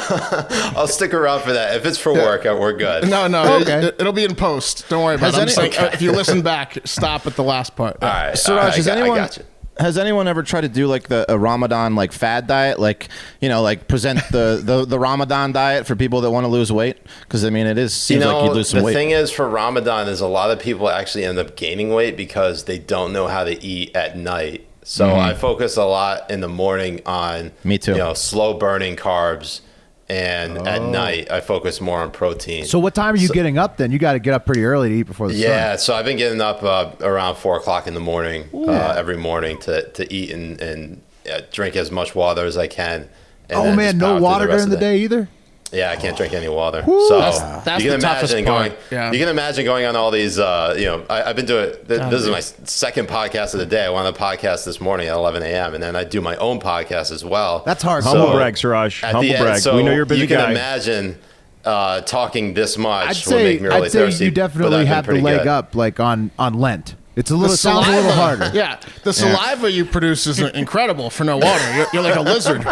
I'll stick around for that. If it's for work, we're good. No, Okay. it'll be in post. Don't worry about it. I'm just saying, if you listen back, stop at the last part. All right. Siraj, I got you. Has anyone ever tried to do like a Ramadan like fad diet, like like present the Ramadan diet for people that want to lose weight? Because I mean, seems like you lose some weight. The thing is, for Ramadan, is a lot of people actually end up gaining weight because they don't know how to eat at night. So I focus a lot in the morning on Me too. Slow burning carbs, and at night I focus more on protein. So what time are you getting up then? You got to get up pretty early to eat before the sun. Yeah, so I've been getting up around 4 o'clock in the morning every morning to eat and drink as much water as I can. And Oh then man, just no power through water rest during of the day either? Yeah, I can't drink any water. So That's you can the toughest imagine part. going. Yeah. You can imagine going on all these. I've been doing. This is my second podcast of the day. I went on a podcast this morning at 11 a.m. and then I do my own podcast as well. That's hard. Humble So, brag, Siraj. at Humble the end, brag. so We know you're a busy you can guy. imagine talking this much I'd would make me really say thirsty. you but definitely I've been have the pretty leg good. up like on Lent. It's a The little sounds a little harder. Yeah, the saliva you produce is incredible for no water. You're like a lizard.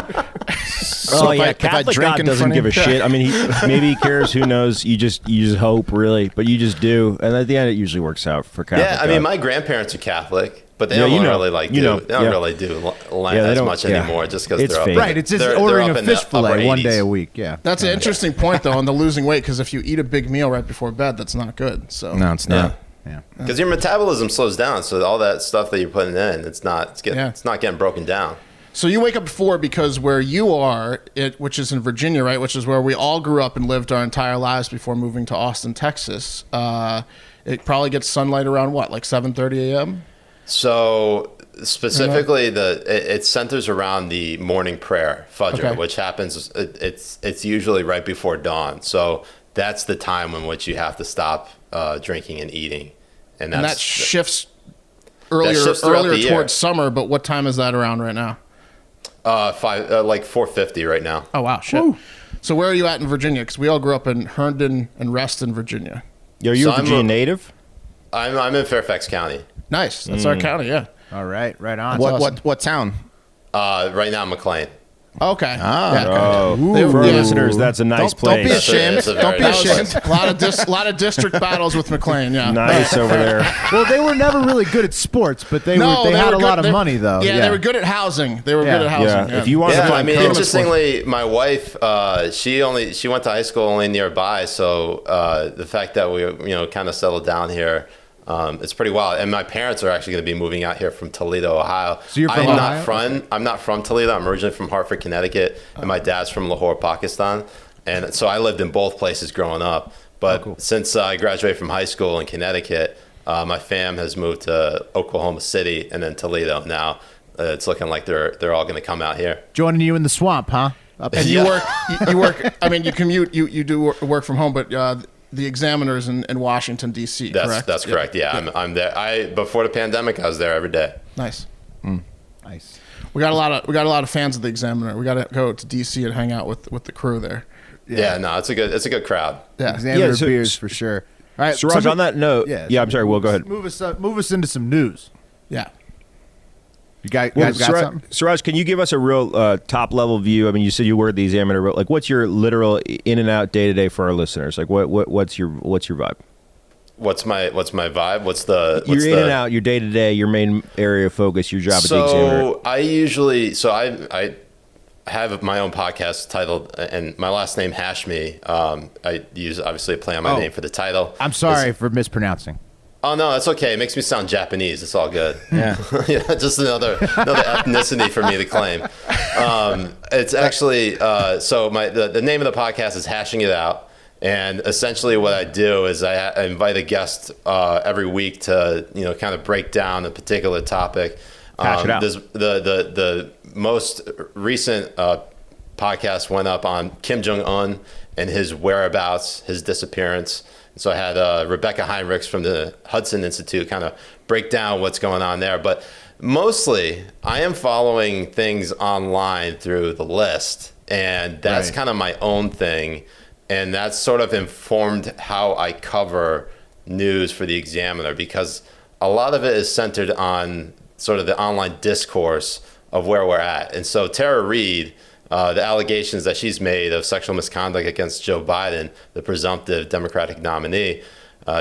Oh if yeah, I Catholic drink God in doesn't front of give a him- shit. I mean, maybe he cares. Who knows? You just hope, really, but you just do, and at the end, it usually works out for Catholic. Yeah, I mean, God. my grandparents are Catholic, but they Yeah, don't you know. really like You do. know. They don't Yeah. really do Lent Yeah, they as don't- much yeah. anymore, just because It's they're up. fake. Right, it's just they're ordering up a in the fish fillet upper one day 80s. a week. Yeah. That's an interesting point, though, on the losing weight, because if you eat a big meal right before bed, that's not good. So No, it's Yeah. not. Yeah. Because your metabolism slows down, so all that stuff that you're putting in, it's not getting broken down. So you wake up at 4 because where you are, which is in Virginia, right, which is where we all grew up and lived our entire lives before moving to Austin, Texas. It probably gets sunlight around what, like 7:30 a.m.? So specifically, it centers around the morning prayer, Fajr, Okay. which happens. It's usually right before dawn. So that's the time in which you have to stop drinking and eating, and And that that's shifts earlier shifts throughout the year. towards summer, but what time is that around right now? like 4:50 right now. Oh, wow, shit. So where are you at in Virginia? Because we all grew up in Herndon and Reston, Virginia. Are you So a Virginia native? I'm in Fairfax County. Nice. That's our county, yeah. All right, right on. What town? Right now, McLean. Okay. Ah. Yeah. Oh, They- for our yeah. listeners, that's a nice Don't be place. ashamed. It's a Don't very be nice ashamed. place. A lot of district battles with McLean, yeah. Nice over there. Well, they were never really good at sports, but they No, were, they had were a good. lot of money though. Yeah, they were good at housing. They were Yeah. good at housing. Yeah, if you want to Yeah, find I mean, code- interestingly, my wife, she went to high school only nearby, so the fact that we, kind of settled down here, it's pretty wild. And my parents are actually going to be moving out here from Toledo, Ohio. So you're from Ohio? I'm not from Toledo. I'm originally from Hartford, Connecticut, and my dad's from Lahore, Pakistan. And so I lived in both places growing up. But since I graduated from high school in Connecticut, my fam has moved to Oklahoma City and then Toledo. Now it's looking like they're all going to come out here. Joining you in the swamp, huh? Up And in- you work. I mean, you commute. You do work from home, but the Examiner's in Washington D.C. Correct. That's correct. Yeah, I'm there. Before the pandemic, I was there every day. Nice. Nice. We got a lot of fans of the Examiner. We got to go to D.C. and hang out with the crew there. Yeah, no, it's a good crowd. Yeah. Examiner Yeah, so- beers for sure. All right, Siraj, on that note, yeah, I'm sorry. Well, go ahead. Move us into some news. Yeah. You guys Well, got something? Siraj, can you give us a real top level view? I mean, you said you were the Examiner, but like, what's your literal in and out day to day for our listeners? Like, what's your vibe? What's my vibe? What's the You're in and out, your day to day, your main area of focus, your job at the Examiner. So I have my own podcast titled, and my last name Hashmi. I use obviously a play on my name for the title. I'm sorry for mispronouncing. Oh no, that's okay. It makes me sound Japanese. It's all good. Yeah, yeah, just another ethnicity for me to claim. It's actually so the name of the podcast is Hashing It Out, and essentially what I do is I invite a guest every week to kind of break down a particular topic. Hash it out. The most recent podcast went up on Kim Jong-un and his whereabouts, his disappearance. So I had Rebecca Heinrichs from the Hudson Institute kind of break down what's going on there. But mostly, I am following things online through the list, and that's kind of my own thing. And that's sort of informed how I cover news for the Examiner, because a lot of it is centered on sort of the online discourse of where we're at. And so Tara Reid, the allegations that she's made of sexual misconduct against Joe Biden, the presumptive Democratic nominee,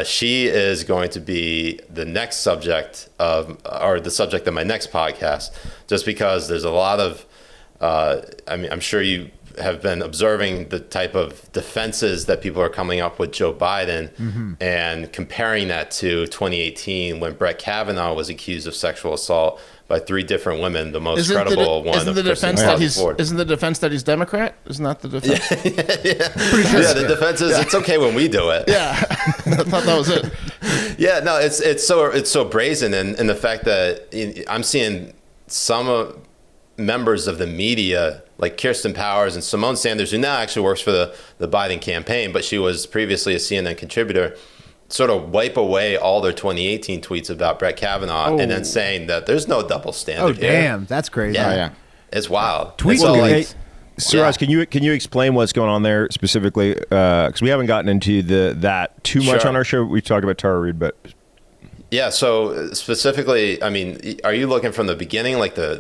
she is going to be the next subject of, or the subject of my next podcast, just because there's a lot of, I mean, I'm sure you have been observing the type of defenses that people are coming up with Joe Biden and comparing that to 2018 when Brett Kavanaugh was accused of sexual assault by 3 different women, the most credible one. Isn't the defense that he's Democrat? Isn't that the defense? Yeah, the defense is it's okay when we do it. Yeah, I thought that was it. Yeah, no, it's so brazen, and the fact that I'm seeing some members of the media like Kirsten Powers and Simone Sanders, who now actually works for the Biden campaign, but she was previously a CNN contributor, sort of wipe away all their 2018 tweets about Brett Kavanaugh and then saying that there's no double standard here. Damn, that's crazy. Yeah, it's wild. Tweet so, like, Siraj, can you explain what's going on there specifically? Because we haven't gotten into that too much on our show. We talked about Tara Reid, but yeah. So specifically, I mean, are you looking from the beginning, like the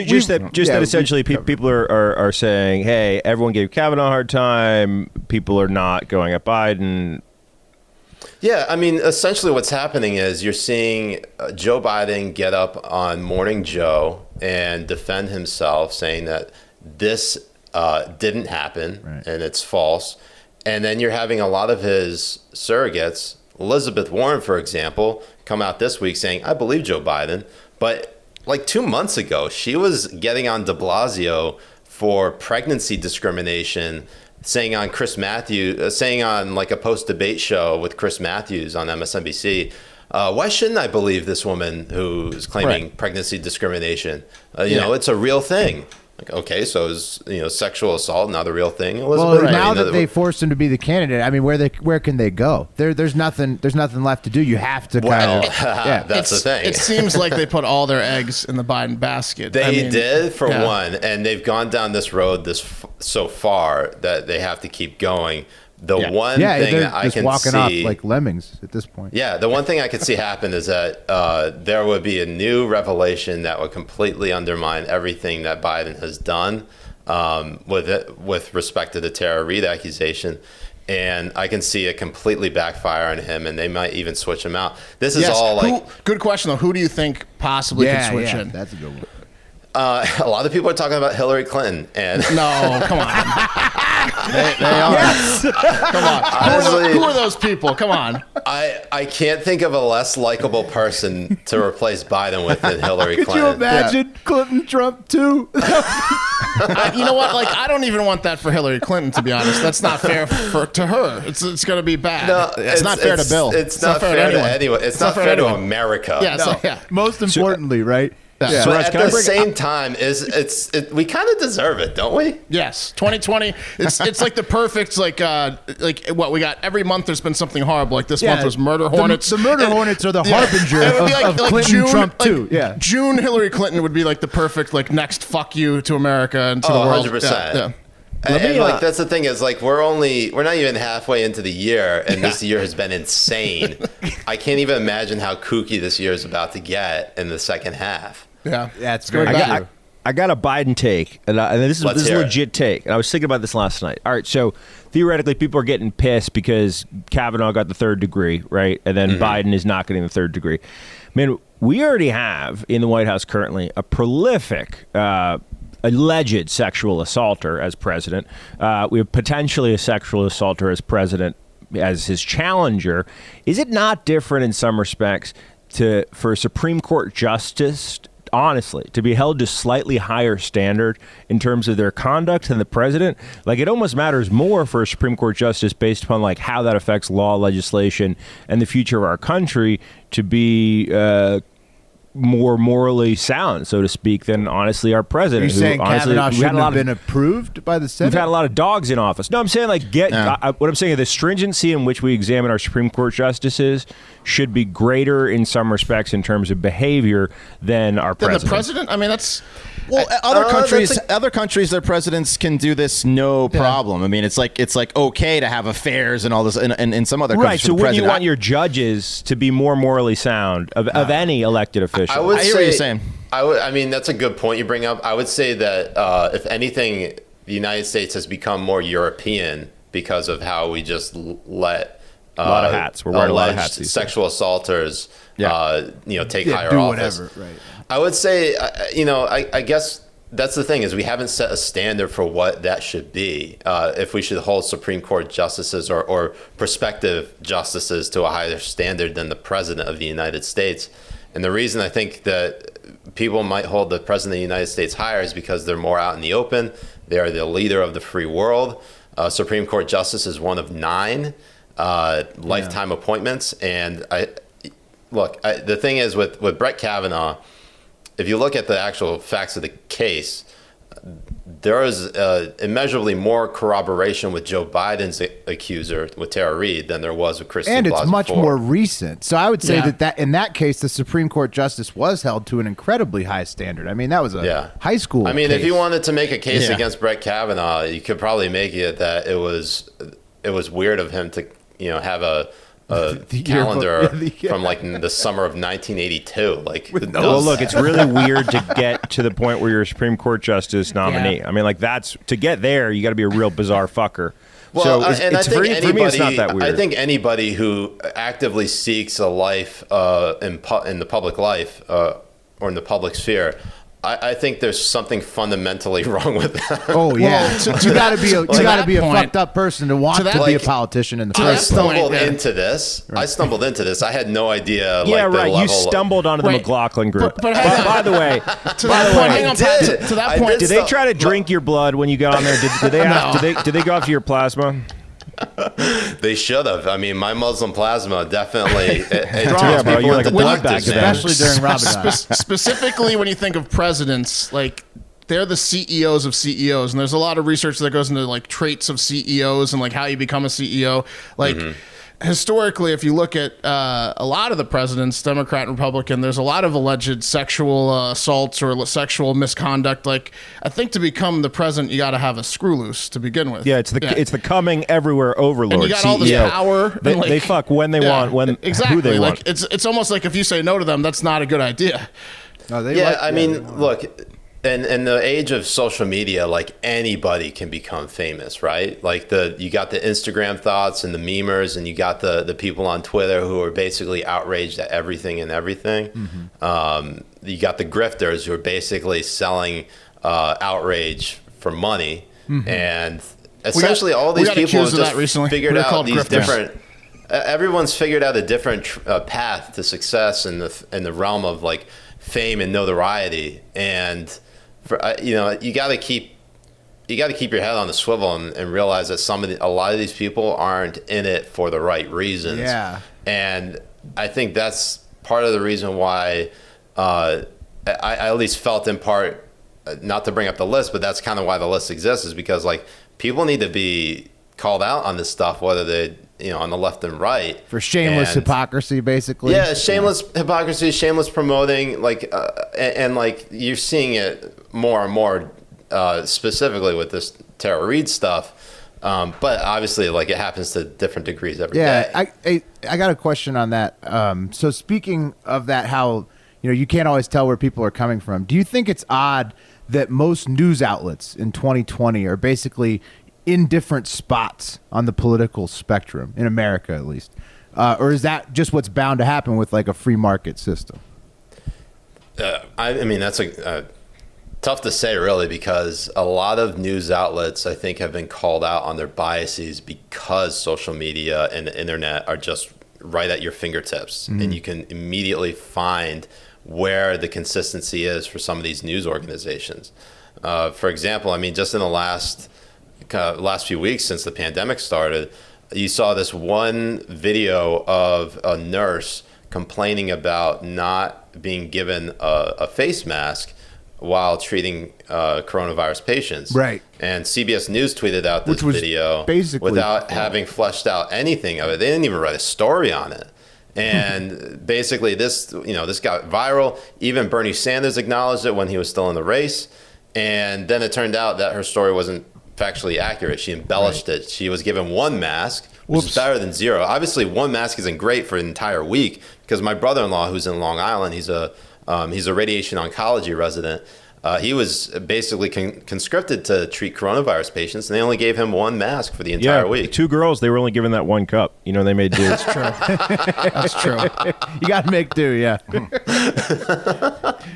just that essentially people are saying, hey, everyone gave Kavanaugh a hard time. People are not going at Biden. Yeah, I mean, essentially what's happening is you're seeing Joe Biden get up on Morning Joe and defend himself, saying that this didn't happen and it's false. And then you're having a lot of his surrogates, Elizabeth Warren, for example, come out this week saying, I believe Joe Biden. But like 2 months ago, she was getting on de Blasio for pregnancy discrimination, saying on like a post-debate show with Chris Matthews on MSNBC, why shouldn't I believe this woman who's claiming pregnancy discrimination? You know, it's a real thing. Like, okay, so is sexual assault not a real thing? Well, now that they forced him to be the candidate, I mean, where can they go? There's nothing left to do. You have to kind of. Yeah, that's the thing. It seems like they put all their eggs in the Biden basket. They did for one, and they've gone down this road so far that they have to keep going. The one thing that I can walking see, off like lemmings at this point. Yeah, the one thing I could see happen is that there would be a new revelation that would completely undermine everything that Biden has done with respect to the Tara Reid accusation. And I can see it completely backfire on him, and they might even switch him out. This is all like good question though. Who do you think possibly could switch in? That's a good one. A lot of people are talking about Hillary Clinton, and no, come on, they are. Yes. Come on, honestly, who are those people? Come on. I can't think of a less likable person to replace Biden with than Hillary Clinton. Could you imagine Clinton, Trump too? You know what? Like, I don't even want that for Hillary Clinton, to be honest. That's not fair to her. It's going to be bad. No, it's not fair to Bill. It's not fair to anyone. It's not fair to America. Yeah. Most importantly, right? Yeah. But at the same time, we kind of deserve it, don't we? Yes, 2020. It's like the perfect like what we got every month. There's been something horrible. Like this month was murder hornets. The murder hornets are the harbinger of Clinton, June, Trump too. Yeah, June Hillary Clinton would be like the perfect like next fuck you to America and to the world. 100%. Yeah. And like that's the thing is like we're not even halfway into the year, and this year has been insane. I can't even imagine how kooky this year is about to get in the second half. Yeah, it's very true. I got a Biden take, and this is a legit take. And I was thinking about this last night. All right, so theoretically, people are getting pissed because Kavanaugh got the 3rd degree, right? And then Biden is not getting the 3rd degree. Man, we already have in the White House currently a prolific alleged sexual assaulter as president. We have potentially a sexual assaulter as president as his challenger. Is it not different in some respects for a Supreme Court justice, honestly, to be held to slightly higher standard in terms of their conduct than the president? Like, it almost matters more for a Supreme Court justice based upon like how that affects law, legislation, and the future of our country to be more morally sound, so to speak, than honestly our president. Are you saying honestly, Kavanaugh shouldn't have been approved by the Senate? We've had a lot of dogs in office. No, I'm saying like what I'm saying is the stringency in which we examine our Supreme Court justices should be greater in some respects in terms of behavior than our president. The president? I mean, that's. Well, other countries, their presidents can do this no problem. I mean, it's like okay to have affairs and all this, and in some other countries. Right. So wouldn't you want your judges to be more morally sound of any elected official? I hear what you're saying. I mean, that's a good point you bring up. I would say that if anything, the United States has become more European because of how we just let a lot of hats. We're wearing a lot of hats. Sexual assaulters, take higher do office. Whatever. Right. I would say, I guess that's the thing is we haven't set a standard for what that should be. If we should hold Supreme Court justices or prospective justices to a higher standard than the President of the United States. And the reason I think that people might hold the President of the United States higher is because they're more out in the open. They are the leader of the free world. Supreme Court justice is one of 9 lifetime appointments. And the thing is with Brett Kavanaugh, if you look at the actual facts of the case, there is immeasurably more corroboration with Joe Biden's accuser, with Tara Reade, than there was with Christine And it's Blasey much Ford. more recent. So I would say that in that case, the Supreme Court justice was held to an incredibly high standard. I mean, that was a high school I mean, case. if you wanted to make a case against Brett Kavanaugh, you could probably make it that it was weird of him to have a calendar from like the summer of 1982. Well, look, it's really weird to get to the point where you're a Supreme Court justice nominee. I mean, like that's to get there, you got to be a real bizarre fucker. Well, so I think for me, it's not that weird. I think anybody who actively seeks a life in the public life or in the public sphere, I think there's something fundamentally wrong with that. Oh yeah, you got to be a fucked up person to want to be a politician in the first place. I stumbled into this. I had no idea. Yeah, the right. level You stumbled onto the McLaughlin group. But by the way, to that point, did they try to drink your blood when you got on there? Did they go after your plasma? They should have. I mean, my Muslim plasma definitely it turns bro, people you're like into a blood doctors, bag, man. especially during Ramadan. Specifically, when you think of presidents, like they're the CEOs of CEOs, and there's a lot of research that goes into like traits of CEOs and like how you become a CEO. Like historically, if you look at a lot of the presidents, Democrat and Republican, there's a lot of alleged sexual assaults or sexual misconduct. Like I think to become the president, you got to have a screw loose to begin with. Yeah, it's the coming everywhere overlord. And you got all this power. They fuck when they want, exactly. Who they like want. It's almost like if you say no to them, that's not a good idea. No, look. In the age of social media, like anybody can become famous, right? Like you got the Instagram thoughts and the memers, and you got the people on Twitter who are basically outraged at everything and everything. You got the grifters who are basically selling outrage for money, and essentially all these people have just figured out these different. Everyone's figured out a different path to success in the realm of like fame and notoriety, and you got to keep your head on the swivel and realize that a lot of these people aren't in it for the right reasons. Yeah. And I think that's part of the reason why I at least felt in part, not to bring up the list, but that's kind of why the list exists, is because like people need to be called out on this stuff, whether they on the left and right, for shameless hypocrisy, basically. Yeah, shameless hypocrisy, shameless promoting, and like you're seeing it more and more, specifically with this Tara Reade stuff. But obviously, like it happens to different degrees every day. Yeah, I got a question on that. So speaking of that, how you can't always tell where people are coming from. Do you think it's odd that most news outlets in 2020 are basically in different spots on the political spectrum, in America at least? Or is that just what's bound to happen with like a free market system? I mean, that's tough to say really, because a lot of news outlets I think have been called out on their biases because social media and the internet are just right at your fingertips, and you can immediately find where the consistency is for some of these news organizations. For example, I mean, just in the last few weeks since the pandemic started, you saw this one video of a nurse complaining about not being given a face mask while treating coronavirus patients. Right. And CBS News tweeted out this video basically without having fleshed out anything of it. They didn't even write a story on it. And basically this got viral. Even Bernie Sanders acknowledged it when he was still in the race. And then it turned out that her story wasn't factually accurate. She embellished it. She was given one mask, which is better than zero. Obviously, one mask isn't great for an entire week, because my brother-in-law, who's in Long Island, he's a radiation oncology resident. He was basically conscripted to treat coronavirus patients, and they only gave him one mask for the entire week. 2 girls, they were only given that 1 cup. You know, they made do. That's true. That's true. You got to make do, yeah.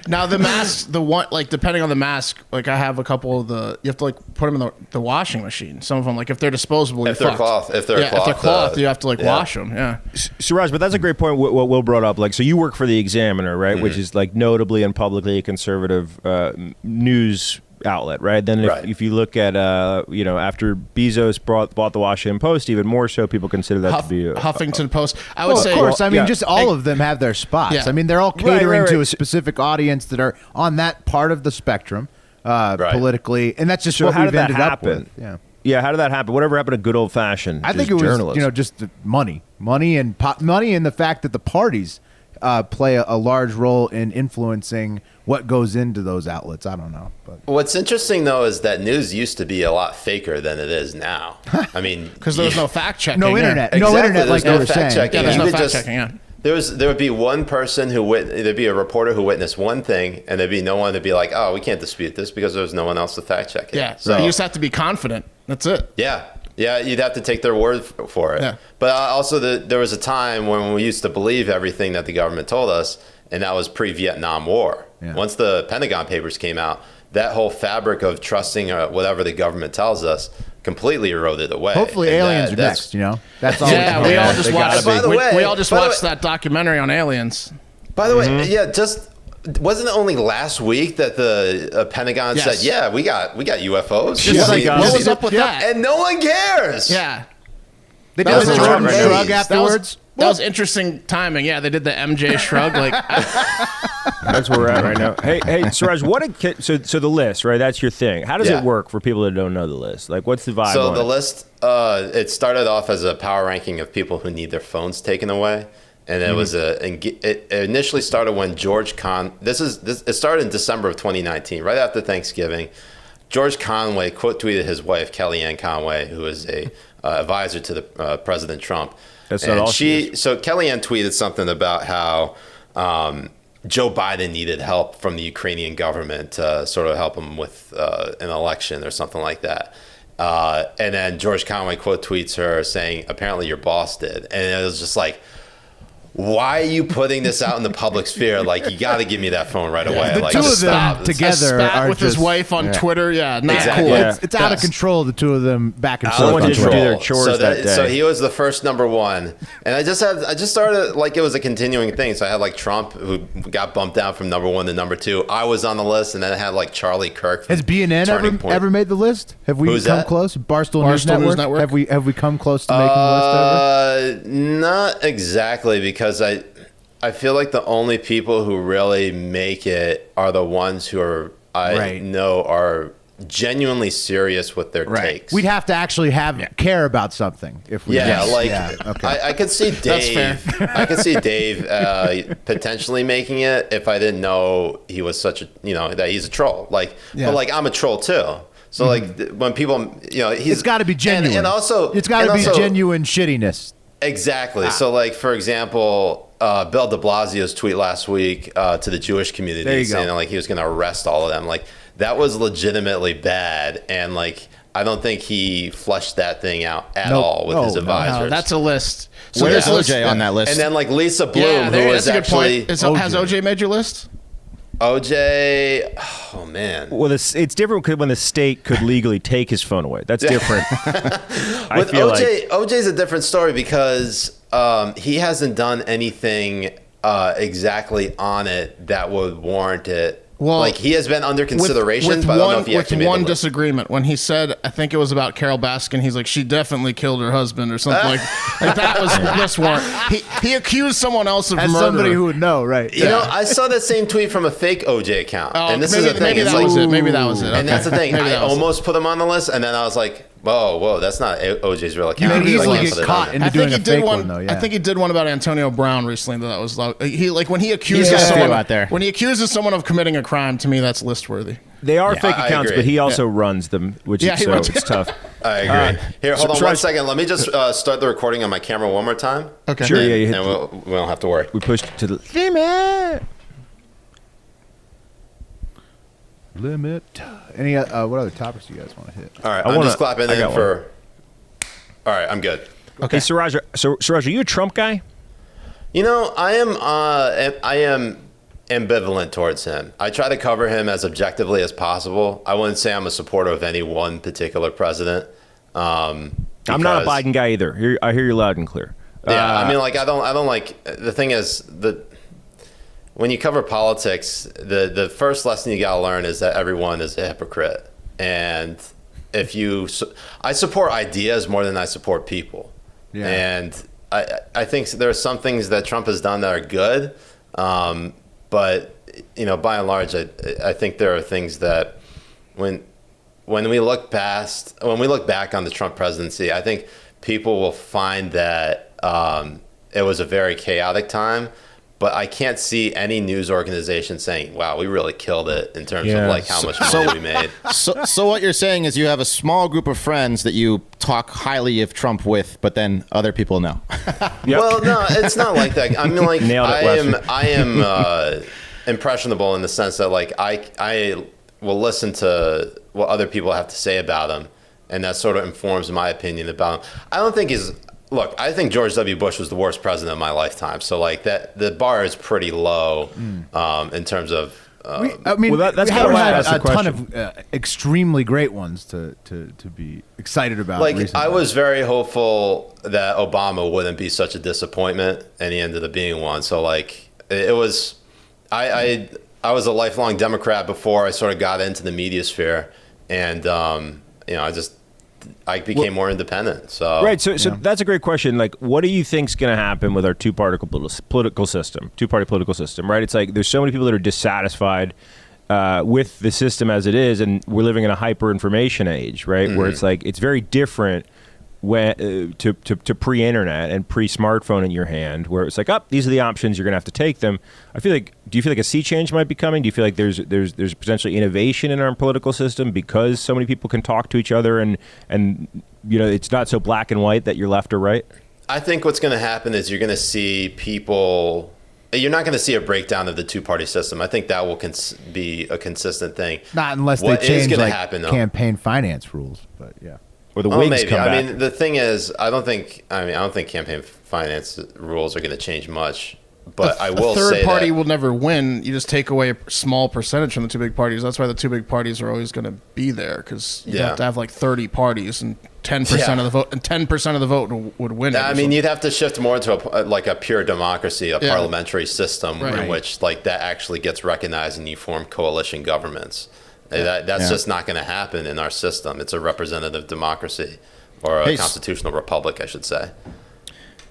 Now the mask, depending on the mask, like I have a couple of you have to put them in the washing machine. Some of them, like if they're disposable, if they're cloth, if they're cloth, you have to wash them. Yeah. Siraj, but that's a great point. What Will brought up, so you work for the Examiner, right? Which is notably and publicly a conservative news outlet, right? Then if you look at after Bezos bought the Washington Post, even more so, people consider that to be Huffington Post. I would say, of course. I mean, just all of them have their spots. Yeah. I mean, they're all catering to a specific audience that are on that part of the spectrum politically, and that's just what we've ended up with. Yeah, how did that happen? Whatever happened to good old fashioned? I think it was journalism? Just the money and the fact that the parties play a large role in influencing what goes into those outlets. I don't know. But what's interesting, though, is that news used to be a lot faker than it is now. I mean, because there was no fact checking, no internet, exactly. no internet, there's like no they were fact saying. checking. Yeah, there's no fact checking. Yeah. There would be one person there'd be a reporter who witnessed one thing, and there'd be no one to be like, oh, we can't dispute this because there's no one else to fact check it. Yeah, so you just have to be confident. That's it. Yeah, you'd have to take their word for it. Yeah. But also, there was a time when we used to believe everything that the government told us, and that was pre-Vietnam War. Yeah. Once the Pentagon Papers came out, that whole fabric of trusting whatever the government tells us completely eroded away. Hopefully, aliens are next. That's all. Yeah, we all just watched. By the way, we all just watched that documentary on aliens. By the way, wasn't it only last week that the Pentagon said, "Yeah, we got UFOs"? What was up with that? And no one cares. Yeah, they did the Jordan shrug afterwards. That was interesting timing. Yeah, they did the MJ shrug. That's where we're at right now. Hey, Siraj, so the list, right? That's your thing. How does it work for people that don't know the list? What's the vibe? So the list, it started off as a power ranking of people who need their phones taken away, and it initially started when George it started in December of 2019, right after Thanksgiving. George Conway quote tweeted his wife Kellyanne Conway, who is a advisor to the President Trump. That's not all So Kellyanne tweeted something about how Joe Biden needed help from the Ukrainian government to sort of help him with an election or something like that. And then George Conway quote tweets her saying, apparently your boss did. And it was just like, why are you putting this out in the public sphere? You got to give me that phone right away. The two of them together are with his wife on Twitter. Yeah, not exactly. cool. It's out of control. The two of them back and forth. Someone didn't do their chores that day. So he was the first number one, and I just started like it was a continuing thing. So I had Trump, who got bumped down from number 1 to number 2. I was on the list, and then I had Charlie Kirk. Has BNN ever made the list? Have we come close? Barstool News Network. Have we come close to making the list ever? Not exactly, because I feel like the only people who really make it are the ones who know are genuinely serious with their takes. We'd have to actually care about something if we. Okay. I could see Dave. That's fair. I could see Dave potentially making it if I didn't know he was such a that he's a troll. But I'm a troll too. So when people it's got to be genuine, and also it's got to be genuine shittiness. Exactly. So, for example, Bill de Blasio's tweet last week to the Jewish community saying he was going to arrest all of them. That was legitimately bad, and I don't think he flushed that thing out at all with his advisors. No, that's a list. So where's OJ on that list? And then Lisa Bloom, who was actually has OJ made your list? OJ, oh man. Well, it's different when the state could legally take his phone away. That's different. With OJ, OJ's a different story because he hasn't done anything exactly on it that would warrant it Well, like he has been under consideration, but I don't know if he actually made the one list. disagreement. When he said, I think it was about Carol Baskin, he's like, she definitely killed her husband or something like that was list warrant. He accused someone else of As murder. somebody who would know, right? You know, I saw that same tweet from a fake OJ account, Oh, and this maybe, is the thing. maybe It's that like, was it. Maybe that was it. and that's the thing. Maybe I that was it. almost put him on the list, and then I was like, whoa, that's not OJ's real account. You may So I easily can't get put it caught on into I doing think a he did fake one. one, though. Yeah. I think he did one about Antonio Brown recently. That was he like when he accuses Yeah, someone out there. when he accuses someone of committing a crime. To me, that's list worthy. They are fake I accounts, agree. but he also runs them, which Yeah, is he so runs- it's tough. I agree. Here, hold on Siraj- 1 second. Let me just start the recording on my camera one more time. Okay. Sure, And, yeah, you hit and we don't have to worry. we pushed to the limit. Limit. Any what other topics do you guys want to hit? All right, I I'm wanna- just clapping I in got for. All right, I'm good. Okay, Siraj, Siraj, are you a Trump guy? You know, I am ambivalent towards him. I try to cover him as objectively as possible. I wouldn't say I'm a supporter of any one particular president. I'm not a because- Biden guy either. I hear you loud and clear. Yeah, I mean, like I don't like. The thing is when you cover politics, the first lesson you gotta learn is that everyone is a hypocrite, and I support ideas more than I support people. Yeah. And I think there are some things that Trump has done that are good, but you know, by and large, I think there are things that when we look back on the Trump presidency, I think people will find that it was a very chaotic time. But I can't see any news organization saying, "Wow, we really killed it" in terms of like how much money we made. So what you're saying is you have a small group of friends that you talk highly of Trump with, but then other people know. Yep. Well, no, it's not like that. I mean, like Nailed it, I am impressionable in the sense that like I will listen to what other people have to say about him, and that sort of informs my opinion about him. I don't think he's. Look, I think George W. Bush was the worst president of my lifetime. So like that, the bar is pretty low in terms of. I mean, Well, that's we kinda haven't why I had asked the a ton question. of extremely great ones to be excited about. Like recently. I was very hopeful that Obama wouldn't be such a disappointment, and he ended up being one. So like it was, I was a lifelong Democrat before I sort of got into the media sphere, and you know I became more independent. So Right, so that's a great question. Like, what do you think's going to happen with our two-party political system? Right? It's like there's so many people that are dissatisfied with the system as it is, and we're living in a hyper-information age, right? Where it's like it's very different when to pre-internet and pre-smartphone in your hand, where it's like, these are the options, you're going to have to take them. Do you feel like a sea change might be coming? Do you feel like there's potentially innovation in our political system because so many people can talk to each other and you know it's not so black and white that you're left or right? I think what's going to happen is you're going to see people. You're not going to see a breakdown of the two-party system. I think that will be a consistent thing. not unless What they is change gonna like happen, though? campaign finance rules, but yeah. Or the Oh, wigs maybe. come back? I mean, the thing is, I don't think campaign finance rules are going to change much. But I will a third say party that will never win. You just take away a small percentage from the two big parties. That's why the two big parties are always going to be there, because you Yeah. have to have like 30 parties and 10% of the vote, and 10% of the vote would win it. I or mean, something. you'd have to shift more to a pure democracy, a Yeah. parliamentary system in Right. which like that actually gets recognized and you form coalition governments. That's just not going to happen in our system. It's a representative democracy, or a Hey, constitutional republic, I should say.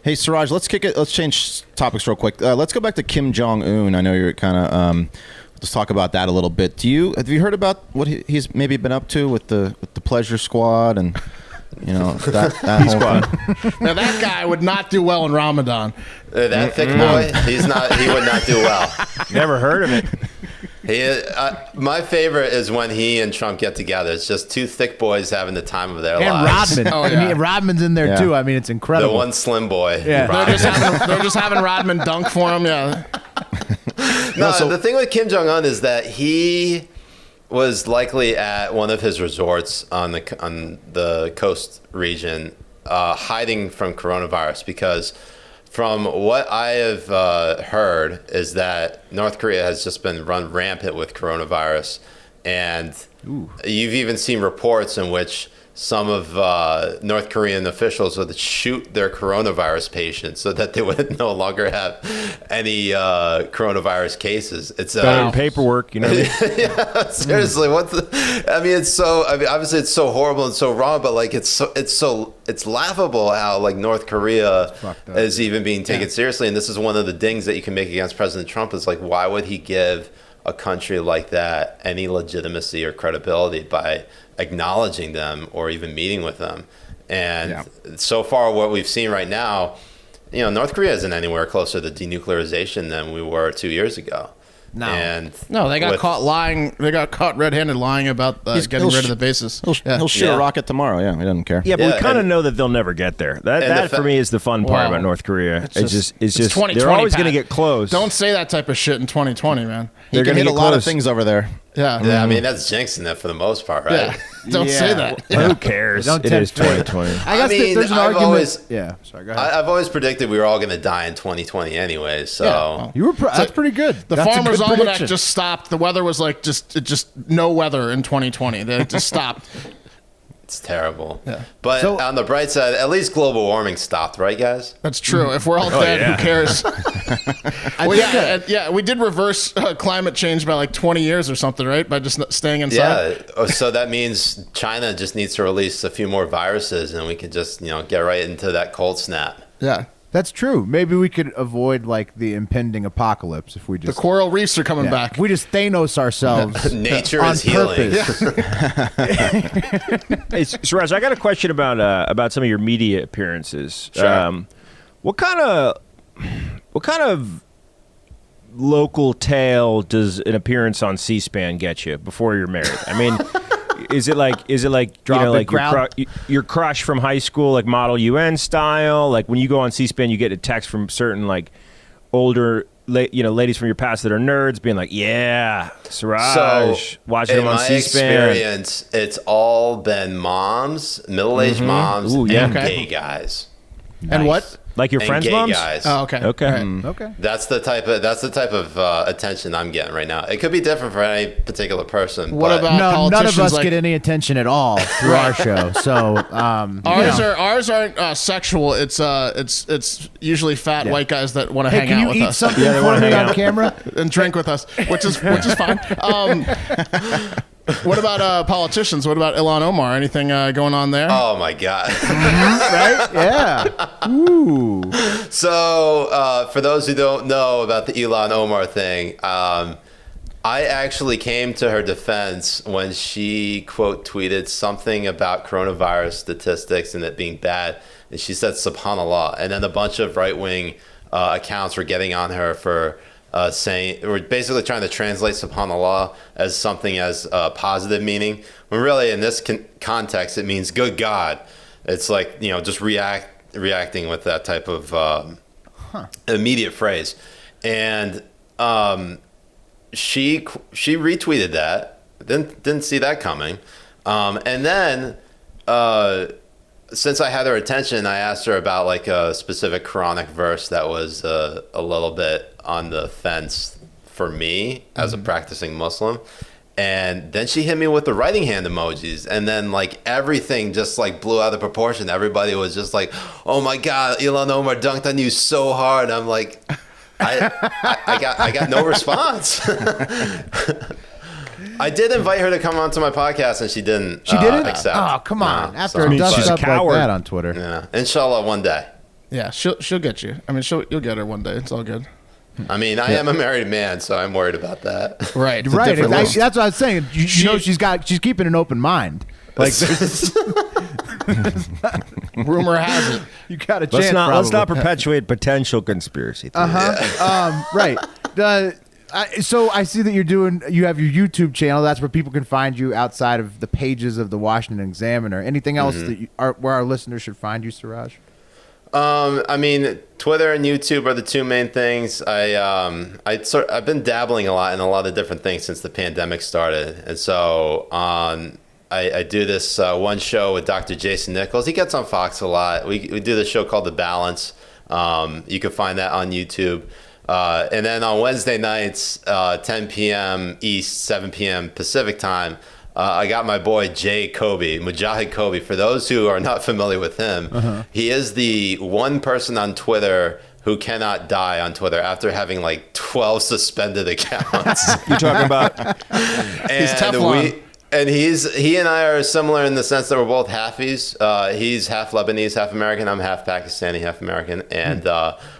Hey, Siraj, let's change topics real quick. Let's go back to Kim Jong-un. I know you're kind of let's talk about that a little bit. Have you heard about what he's maybe been up to with the pleasure squad and you know that whole Squad. thing? Now that guy would not do well in Ramadan. That thick boy, he would not do well. Never heard of it. My favorite is when he and Trump get together. It's just two thick boys having the time of their And lives. Rodman. Oh, I yeah. mean, Rodman's in there Yeah. too. I mean, it's The incredible. one slim boy. Yeah. Rodman. They're just having Rodman dunk for him. Yeah. No, the thing with Kim Jong Un is that he was likely at one of his resorts on the coast region, hiding from coronavirus, because from what I have heard is that North Korea has just been run rampant with coronavirus, and you've even seen reports in which some of North Korean officials would shoot their coronavirus patients so that they would no longer have any coronavirus cases. It's better paperwork, you know. What I mean? Yeah, seriously, obviously it's so horrible and so wrong, but like it's laughable how like North Korea is even being taken seriously, and this is one of the dings that you can make against President Trump is like, why would he give a country like that any legitimacy or credibility by acknowledging them or even meeting with them? And so far what we've seen right now, you know, North Korea isn't anywhere closer to denuclearization than we were 2 years ago. No, they got caught lying. They got caught red-handed lying about getting rid of the bases. He'll shoot a rocket tomorrow. Yeah, he doesn't care. Yeah, but we kind of know that they'll never get there. That for me is the fun part about North Korea. It's just they're always going to get close. Don't say that type of shit in 2020, man. He can hit a lot of things over there. Yeah, I mean that's jinxing it for the most part, right? Yeah. Don't say that. Who cares? It is 2020. I guess there's an argument. Sorry, go ahead. I've always predicted we were all going to die in 2020 anyway. So you were that's pretty good. The Farmer's Almanac just stopped. The weather was like just no weather in 2020. They just stopped. It's terrible. Yeah. But on the bright side, at least global warming stopped, right, guys? That's true. If we're all dead, who cares? We did reverse climate change by like 20 years or something, right? By just staying inside. Yeah. So that means China just needs to release a few more viruses, and we could just get right into that cold snap. Yeah. That's true. Maybe we could avoid like the impending apocalypse if we just. The coral reefs are coming back. If we just Thanos ourselves. Nature is healing. Hey, Siraj, I got a question about some of your media appearances. Sure. What kind of local tale does an appearance on C-SPAN get you before you're married? I mean. Is it like your crush from high school, like Model UN style? Like when you go on C-SPAN, you get a text from certain like older, ladies from your past that are nerds, being like, "Yeah, Siraj, watching him on C-SPAN." In my experience, it's all been moms, middle-aged moms, and gay guys. And what? Like your and friends' gay moms? guys. Oh, okay. Okay. Okay. That's the type of attention I'm getting right now. It could be different for any particular person. What but about none of us like, get any attention at all through our show. So ours aren't sexual. It's usually fat white guys that want to hang can out you with eat us. something for me on camera and drink with us, which is fine. What about politicians? What about Ilhan Omar? Anything going on there? Oh my God! Right? Yeah. Ooh. So for those who don't know about the Ilhan Omar thing, I actually came to her defense when she quote tweeted something about coronavirus statistics and it being bad, and she said "Subhanallah," and then a bunch of right-wing accounts were getting on her for. Saying we're basically trying to translate "Subhanallah" as something as positive meaning, when really in this context it means "good God." It's like just reacting with that type of immediate phrase, and she retweeted that. Didn't see that coming, and then. Since I had her attention, I asked her about like a specific Quranic verse that was a little bit on the fence for me as a practicing Muslim. And then she hit me with the writing hand emojis, and then like everything just like blew out of proportion. Everybody was just like, "Oh my God, Ilhan Omar dunked on you so hard." I'm like, I got no response. I did invite her to come onto my podcast, and she didn't. She didn't accept. Oh, come on! No, After a dust up like that on Twitter. Yeah, inshallah, one day. Yeah, she'll get you. I mean, you'll get her one day. It's all good. I mean, I am a married man, so I'm worried about that. Right, right. That's what I was saying. You know, she's keeping an open mind. Like, rumor has it, you got a chance. Let's not perpetuate potential conspiracy theories. Right. So I see that you have your YouTube channel. That's where people can find you outside of the pages of the Washington Examiner. Anything else that where our listeners should find you, Siraj? I mean, Twitter and YouTube are the two main things. I've been dabbling a lot in a lot of different things since the pandemic started, and so I do this one show with Dr. Jason Nichols. He gets on Fox a lot. We do this show called The Balance. You can find that on YouTube. And then on Wednesday nights, 10 p.m. East, 7 p.m. Pacific time, I got my boy Jay Kobe, Mujahid Kobe. For those who are not familiar with him, he is the one person on Twitter who cannot die on Twitter after having like 12 suspended accounts. You're talking about He's Teflon. He and I are similar in the sense that we're both halfies. He's half Lebanese, half American. I'm half Pakistani, half American. And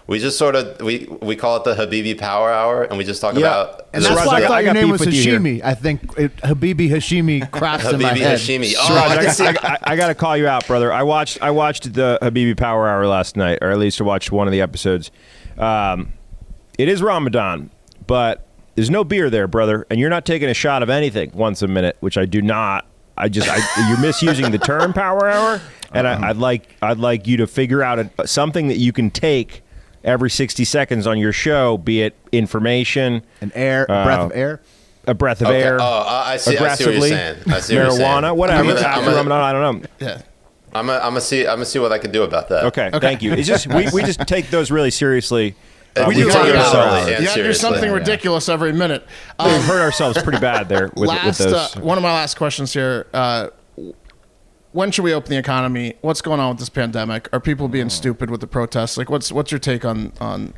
we just sort of we call it the Habibi Power Hour, and we just talk about. And that's Siraj, why I I thought your got name beef was with you here. Hashmi. I think Habibi Hashimi crafts in my Habibi head. Hashimi. Siraj, I got to call you out, brother. I watched the Habibi Power Hour last night, or at least I watched one of the episodes. It is Ramadan, but there's no beer there, brother, and you're not taking a shot of anything once a minute, which I do not. You're misusing the term power hour, and I'd like you to figure out something that you can take every 60 seconds on your show, be it information, A breath of air. a breath of Okay. air, Oh, I see what you're aggressively, saying. I see what you're saying. marijuana, whatever. I'm After gonna- Ramadan, I don't know. Yeah. I'm gonna see what I can do about that. Okay, thank you. It's just we just take those really seriously. We We do take take it it ourselves. seriously. You got to do seriously. something ridiculous every minute. We've hurt ourselves pretty bad there with those. One of my last questions here. When should we open the economy? What's going on with this pandemic? Are people being stupid with the protests? Like, what's your take on the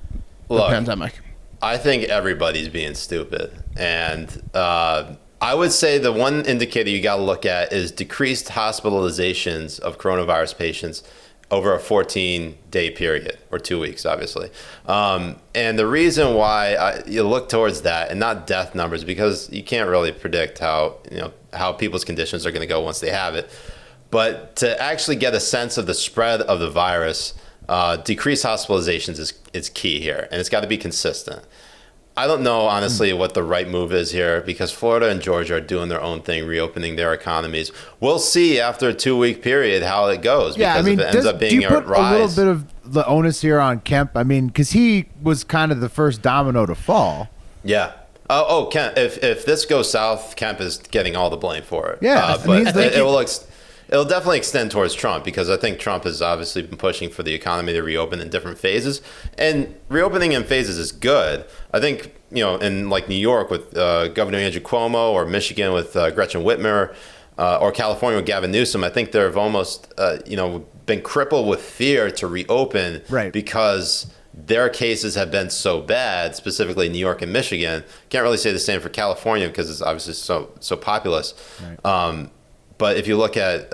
Look, pandemic? I think everybody's being stupid, and I would say the one indicator you got to look at is decreased hospitalizations of coronavirus patients over a 14-day period, or 2 weeks, obviously. And the reason why you look towards that and not death numbers, because you can't really predict how people's conditions are going to go once they have it. But to actually get a sense of the spread of the virus, decreased hospitalizations is key here, and it's got to be consistent. I don't know, honestly, what the right move is here, because Florida and Georgia are doing their own thing, reopening their economies. We'll see after a 2-week period how it goes, because if it ends up being do you put a rise. a little bit of the onus here on Kemp? I mean, because he was kind of the first domino to fall. Yeah. Kemp, if this goes south, Kemp is getting all the blame for it. Yeah, but he's like- it'll definitely extend towards Trump, because I think Trump has obviously been pushing for the economy to reopen in different phases, and reopening in phases is good. I think, in like New York with Governor Andrew Cuomo, or Michigan with Gretchen Whitmer, or California with Gavin Newsom, I think they've almost been crippled with fear to reopen, Right, because their cases have been so bad, specifically New York and Michigan. Can't really say the same for California, because it's obviously so populous. Right. But if you look at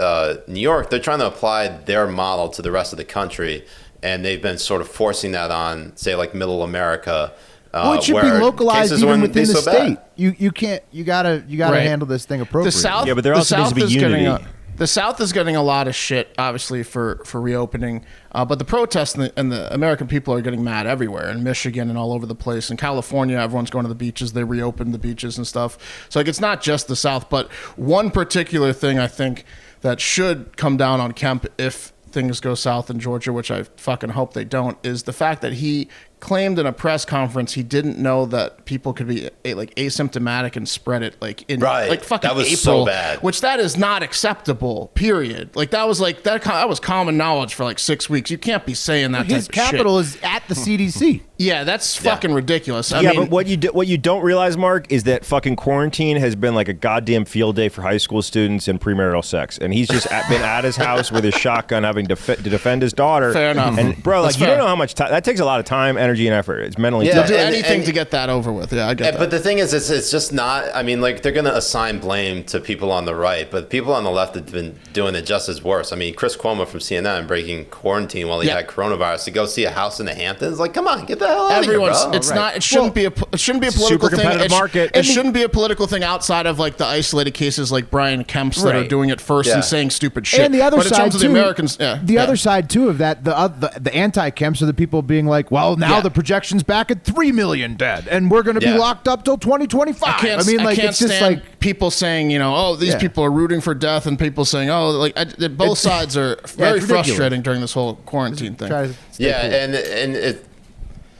New York, they're trying to apply their model to the rest of the country, and they've been sort of forcing that on, say, like Middle America. Well, it should be where localized cases even wouldn't within be the so state. bad. You gotta Right. handle this thing appropriately. The South, Yeah, but there the also needs to South be is getting unity. the South is getting a lot of shit, obviously, for reopening. But the protests and the American people are getting mad everywhere, in Michigan and all over the place. In California, everyone's going to the beaches. They reopened the beaches and stuff. So like, it's not just the South. But one particular thing I think that should come down on Kemp if things go south in Georgia, which I fucking hope they don't, is the fact that he claimed in a press conference he didn't know that people could be like asymptomatic and spread it like in Right. like fucking That was April, so bad. which that is not acceptable. Period. Like that was common knowledge for like 6 weeks. You can't be saying that. His type of capital shit. is at the CDC. Yeah, that's fucking ridiculous. I Yeah, mean, but what you don't realize, Mark, is that fucking quarantine has been like a goddamn field day for high school students and premarital sex, and he's just been at his house with his shotgun, having to defend his daughter. Fair enough. And bro, That's like you fair. don't know how much time that takes. A lot of time, energy, and effort. It's mentally. Yeah. they'll tough. do and- anything and- to get that over with. Yeah, I get that. But the thing is, it's just not. I mean, like, they're going to assign blame to people on the right, but people on the left have been doing it just as worse. I mean, Chris Cuomo from CNN breaking quarantine while he Yeah. had coronavirus to go see a house in the Hamptons. Like, come on, get the hell out of here, Everyone's. bro. It's not. It shouldn't be a. It shouldn't be a Super political thing. competitive market. It shouldn't be a political thing outside of like the isolated cases like Brian Kemp's that are Right. doing it first Yeah. and saying stupid shit. And the other but in side terms of too, the Americans, yeah, the yeah. other side too of that, the anti-Kemps are the people being like, well, now Yeah. the projection's back at 3 million dead, and we're going to be Yeah. locked up till 2025. I mean, like, can't it's just stand like people saying, oh, these Yeah. people are rooting for death, and people saying, oh, like both sides are very it's ridiculous. frustrating during this whole quarantine thing. try to stay Yeah, cool. and it.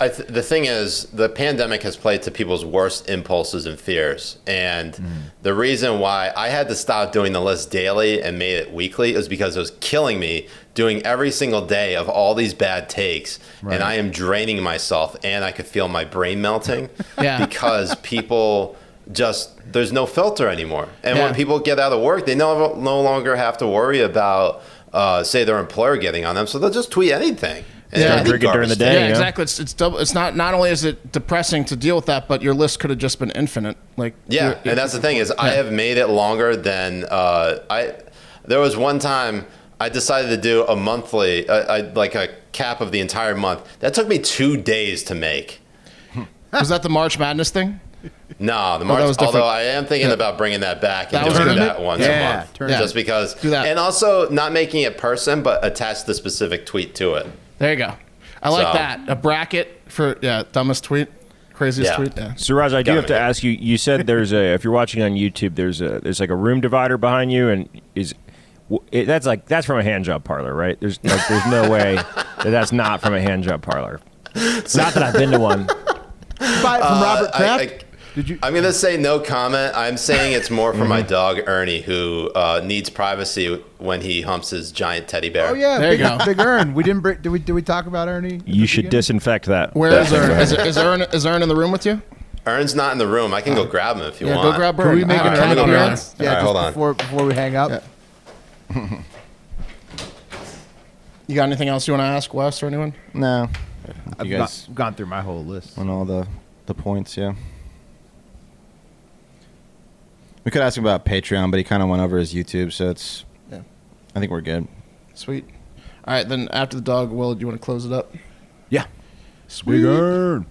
The thing is, the pandemic has played to people's worst impulses and fears. And the reason why I had to stop doing the list daily and made it weekly is because it was killing me doing every single day of all these bad takes. And I am draining myself, and I could feel my brain melting Yeah. because people there's no filter anymore. And when people get out of work, they no longer have to worry about, say, their employer getting on them. So they'll just tweet anything. Yeah, drink it during the day. Yeah, exactly. It's double. It's not only is it depressing to deal with that, but your list could have just been infinite. Like and that's the thing is I have made it longer than there was one time I decided to do a monthly, like a cap of the entire month. That took me 2 days to make. Was that the March Madness thing? No, the March. Although I am thinking about bringing that back and doing that once a month, just because. Do that. And also not making it person, but attach the specific tweet to it. There you go. I like that. A bracket for dumbest tweet, craziest tweet. Yeah. Siraj, I do have to ask you. You said if you're watching on YouTube, there's like a room divider behind you, and that's from a hand job parlor, right? There's no way that's not from a hand job parlor. Not that I've been to one. Buy it from Robert Kraft. I'm going to say no comment. I'm saying it's more for my dog, Ernie, who needs privacy when he humps his giant teddy bear. Oh, yeah. There you go. Big Ern. Did we talk about Ernie? You should disinfect that. Where is Ern? Is Ern in the room with you? Ern's not in the room. I can go grab him if you want. Go grab Ern. Can we make an Ern appearance? Yeah, hold on. Before we hang up. Yeah. You got anything else you want to ask Wes or anyone? No. I've gone through my whole list. On all the points, yeah. We could ask him about Patreon, but he kind of went over his YouTube, so it's. Yeah. I think we're good. Sweet. All right, then after the dog, Will, do you want to close it up? Yeah. Sweet. Big Ern.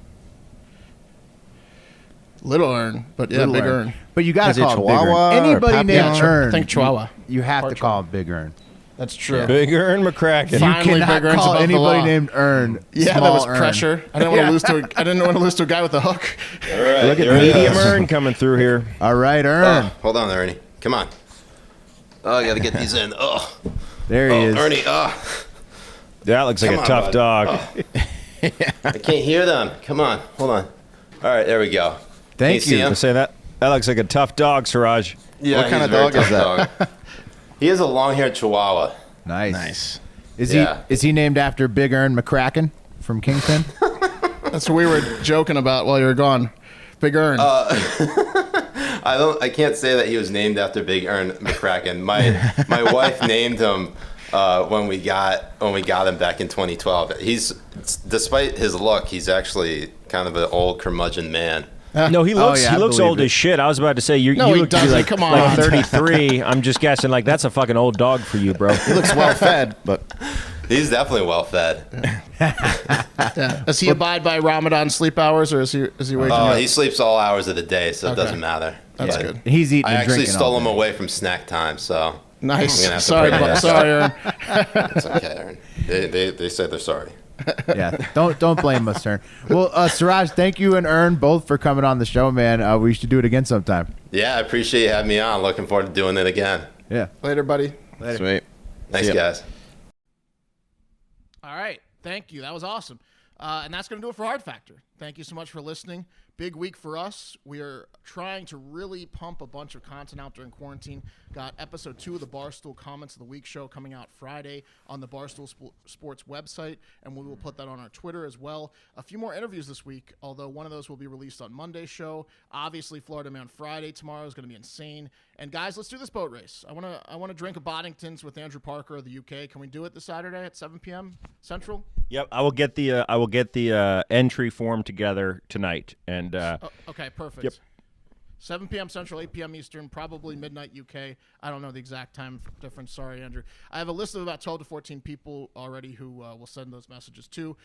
Little Ern, but yeah, Big Ern. But you got to call him Big Chihuahua Ern. Anybody named Ern. I think Chihuahua. You have to call him Big Ern. That's true. Big Ern McCracken. Finally, You cannot Big Ern's call above the anybody law. named Ern. Yeah, Small that was Ern. pressure. I didn't want to lose to. I didn't want to lose to a guy with a hook. All right, Look at medium Ern coming through here. All right, Ern. Hold on, Ernie. Come on. Oh, I got to get these in. Oh, There he is. Ernie. That looks like Come a on, tough bud. dog. I can't hear them. Come on. Hold on. All right, there we go. Thank Can you see you. him? To say that looks like a tough dog, Siraj. Yeah, What kind he's of a very dog is tough dog. He is a long-haired Chihuahua. Nice. Is Yeah. he named after Big Ern McCracken from Kingpin? That's what we were joking about while you were gone. Big Ern. I can't say that he was named after Big Ern McCracken. My wife named him when we got him back in 2012. Despite his look, he's actually kind of an old curmudgeon man. No, he looks I believe old it. as shit. I was about to say you he look doesn't. like Come on. like 33. I'm just guessing like that's a fucking old dog for you, bro. He looks well fed, but He's definitely well fed. Yeah. Does he abide by Ramadan sleep hours, or is he waking up? He sleeps all hours of the day, so it doesn't matter. That's Yeah. good. He's eating I and actually drinking stole all him day. away from snack time, so Nice. I'm gonna have to Sorry, bring that sorry, Ern. it's okay, Aaron. They said they're sorry. Yeah, don't blame us, Ern. Well, Siraj, thank you and Ern both for coming on the show, man. We should do it again sometime. Yeah, I appreciate you having me on. Looking forward to doing it again. Yeah. Later, buddy. sweet. Thanks, See ya. guys. All right. Thank you. That was awesome. And that's going to do it for Hard Factor. Thank you so much for listening. Big week for us. We are trying to really pump a bunch of content out during quarantine. Got episode 2 of the Barstool Comments of the Week show coming out Friday on the Barstool Sports website, and we will put that on our Twitter as well. A few more interviews this week, although one of those will be released on Monday's show. Obviously, Florida Man Friday tomorrow is going to be insane. And guys, let's do this boat race. I want to drink a Boddington's with Andrew Parker of the UK. Can we do it this Saturday at 7 p.m. Central? Yep, I will get the entry form together tonight, and Okay, perfect. Yep. 7 p.m. Central, 8 p.m. Eastern, probably midnight UK. I don't know the exact time difference. Sorry, Andrew. I have a list of about 12 to 14 people already who will send those messages to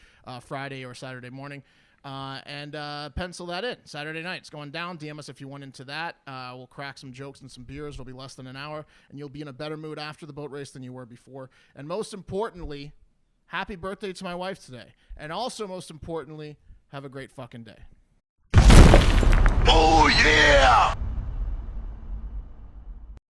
Friday or Saturday morning. And pencil that in. Saturday night, it's going down. DM us if you want into that. We'll crack some jokes and some beers. It'll be less than an hour, and you'll be in a better mood after the boat race than you were before. And most importantly, happy birthday to my wife today. And also, most importantly, have a great fucking day. Oh, yeah!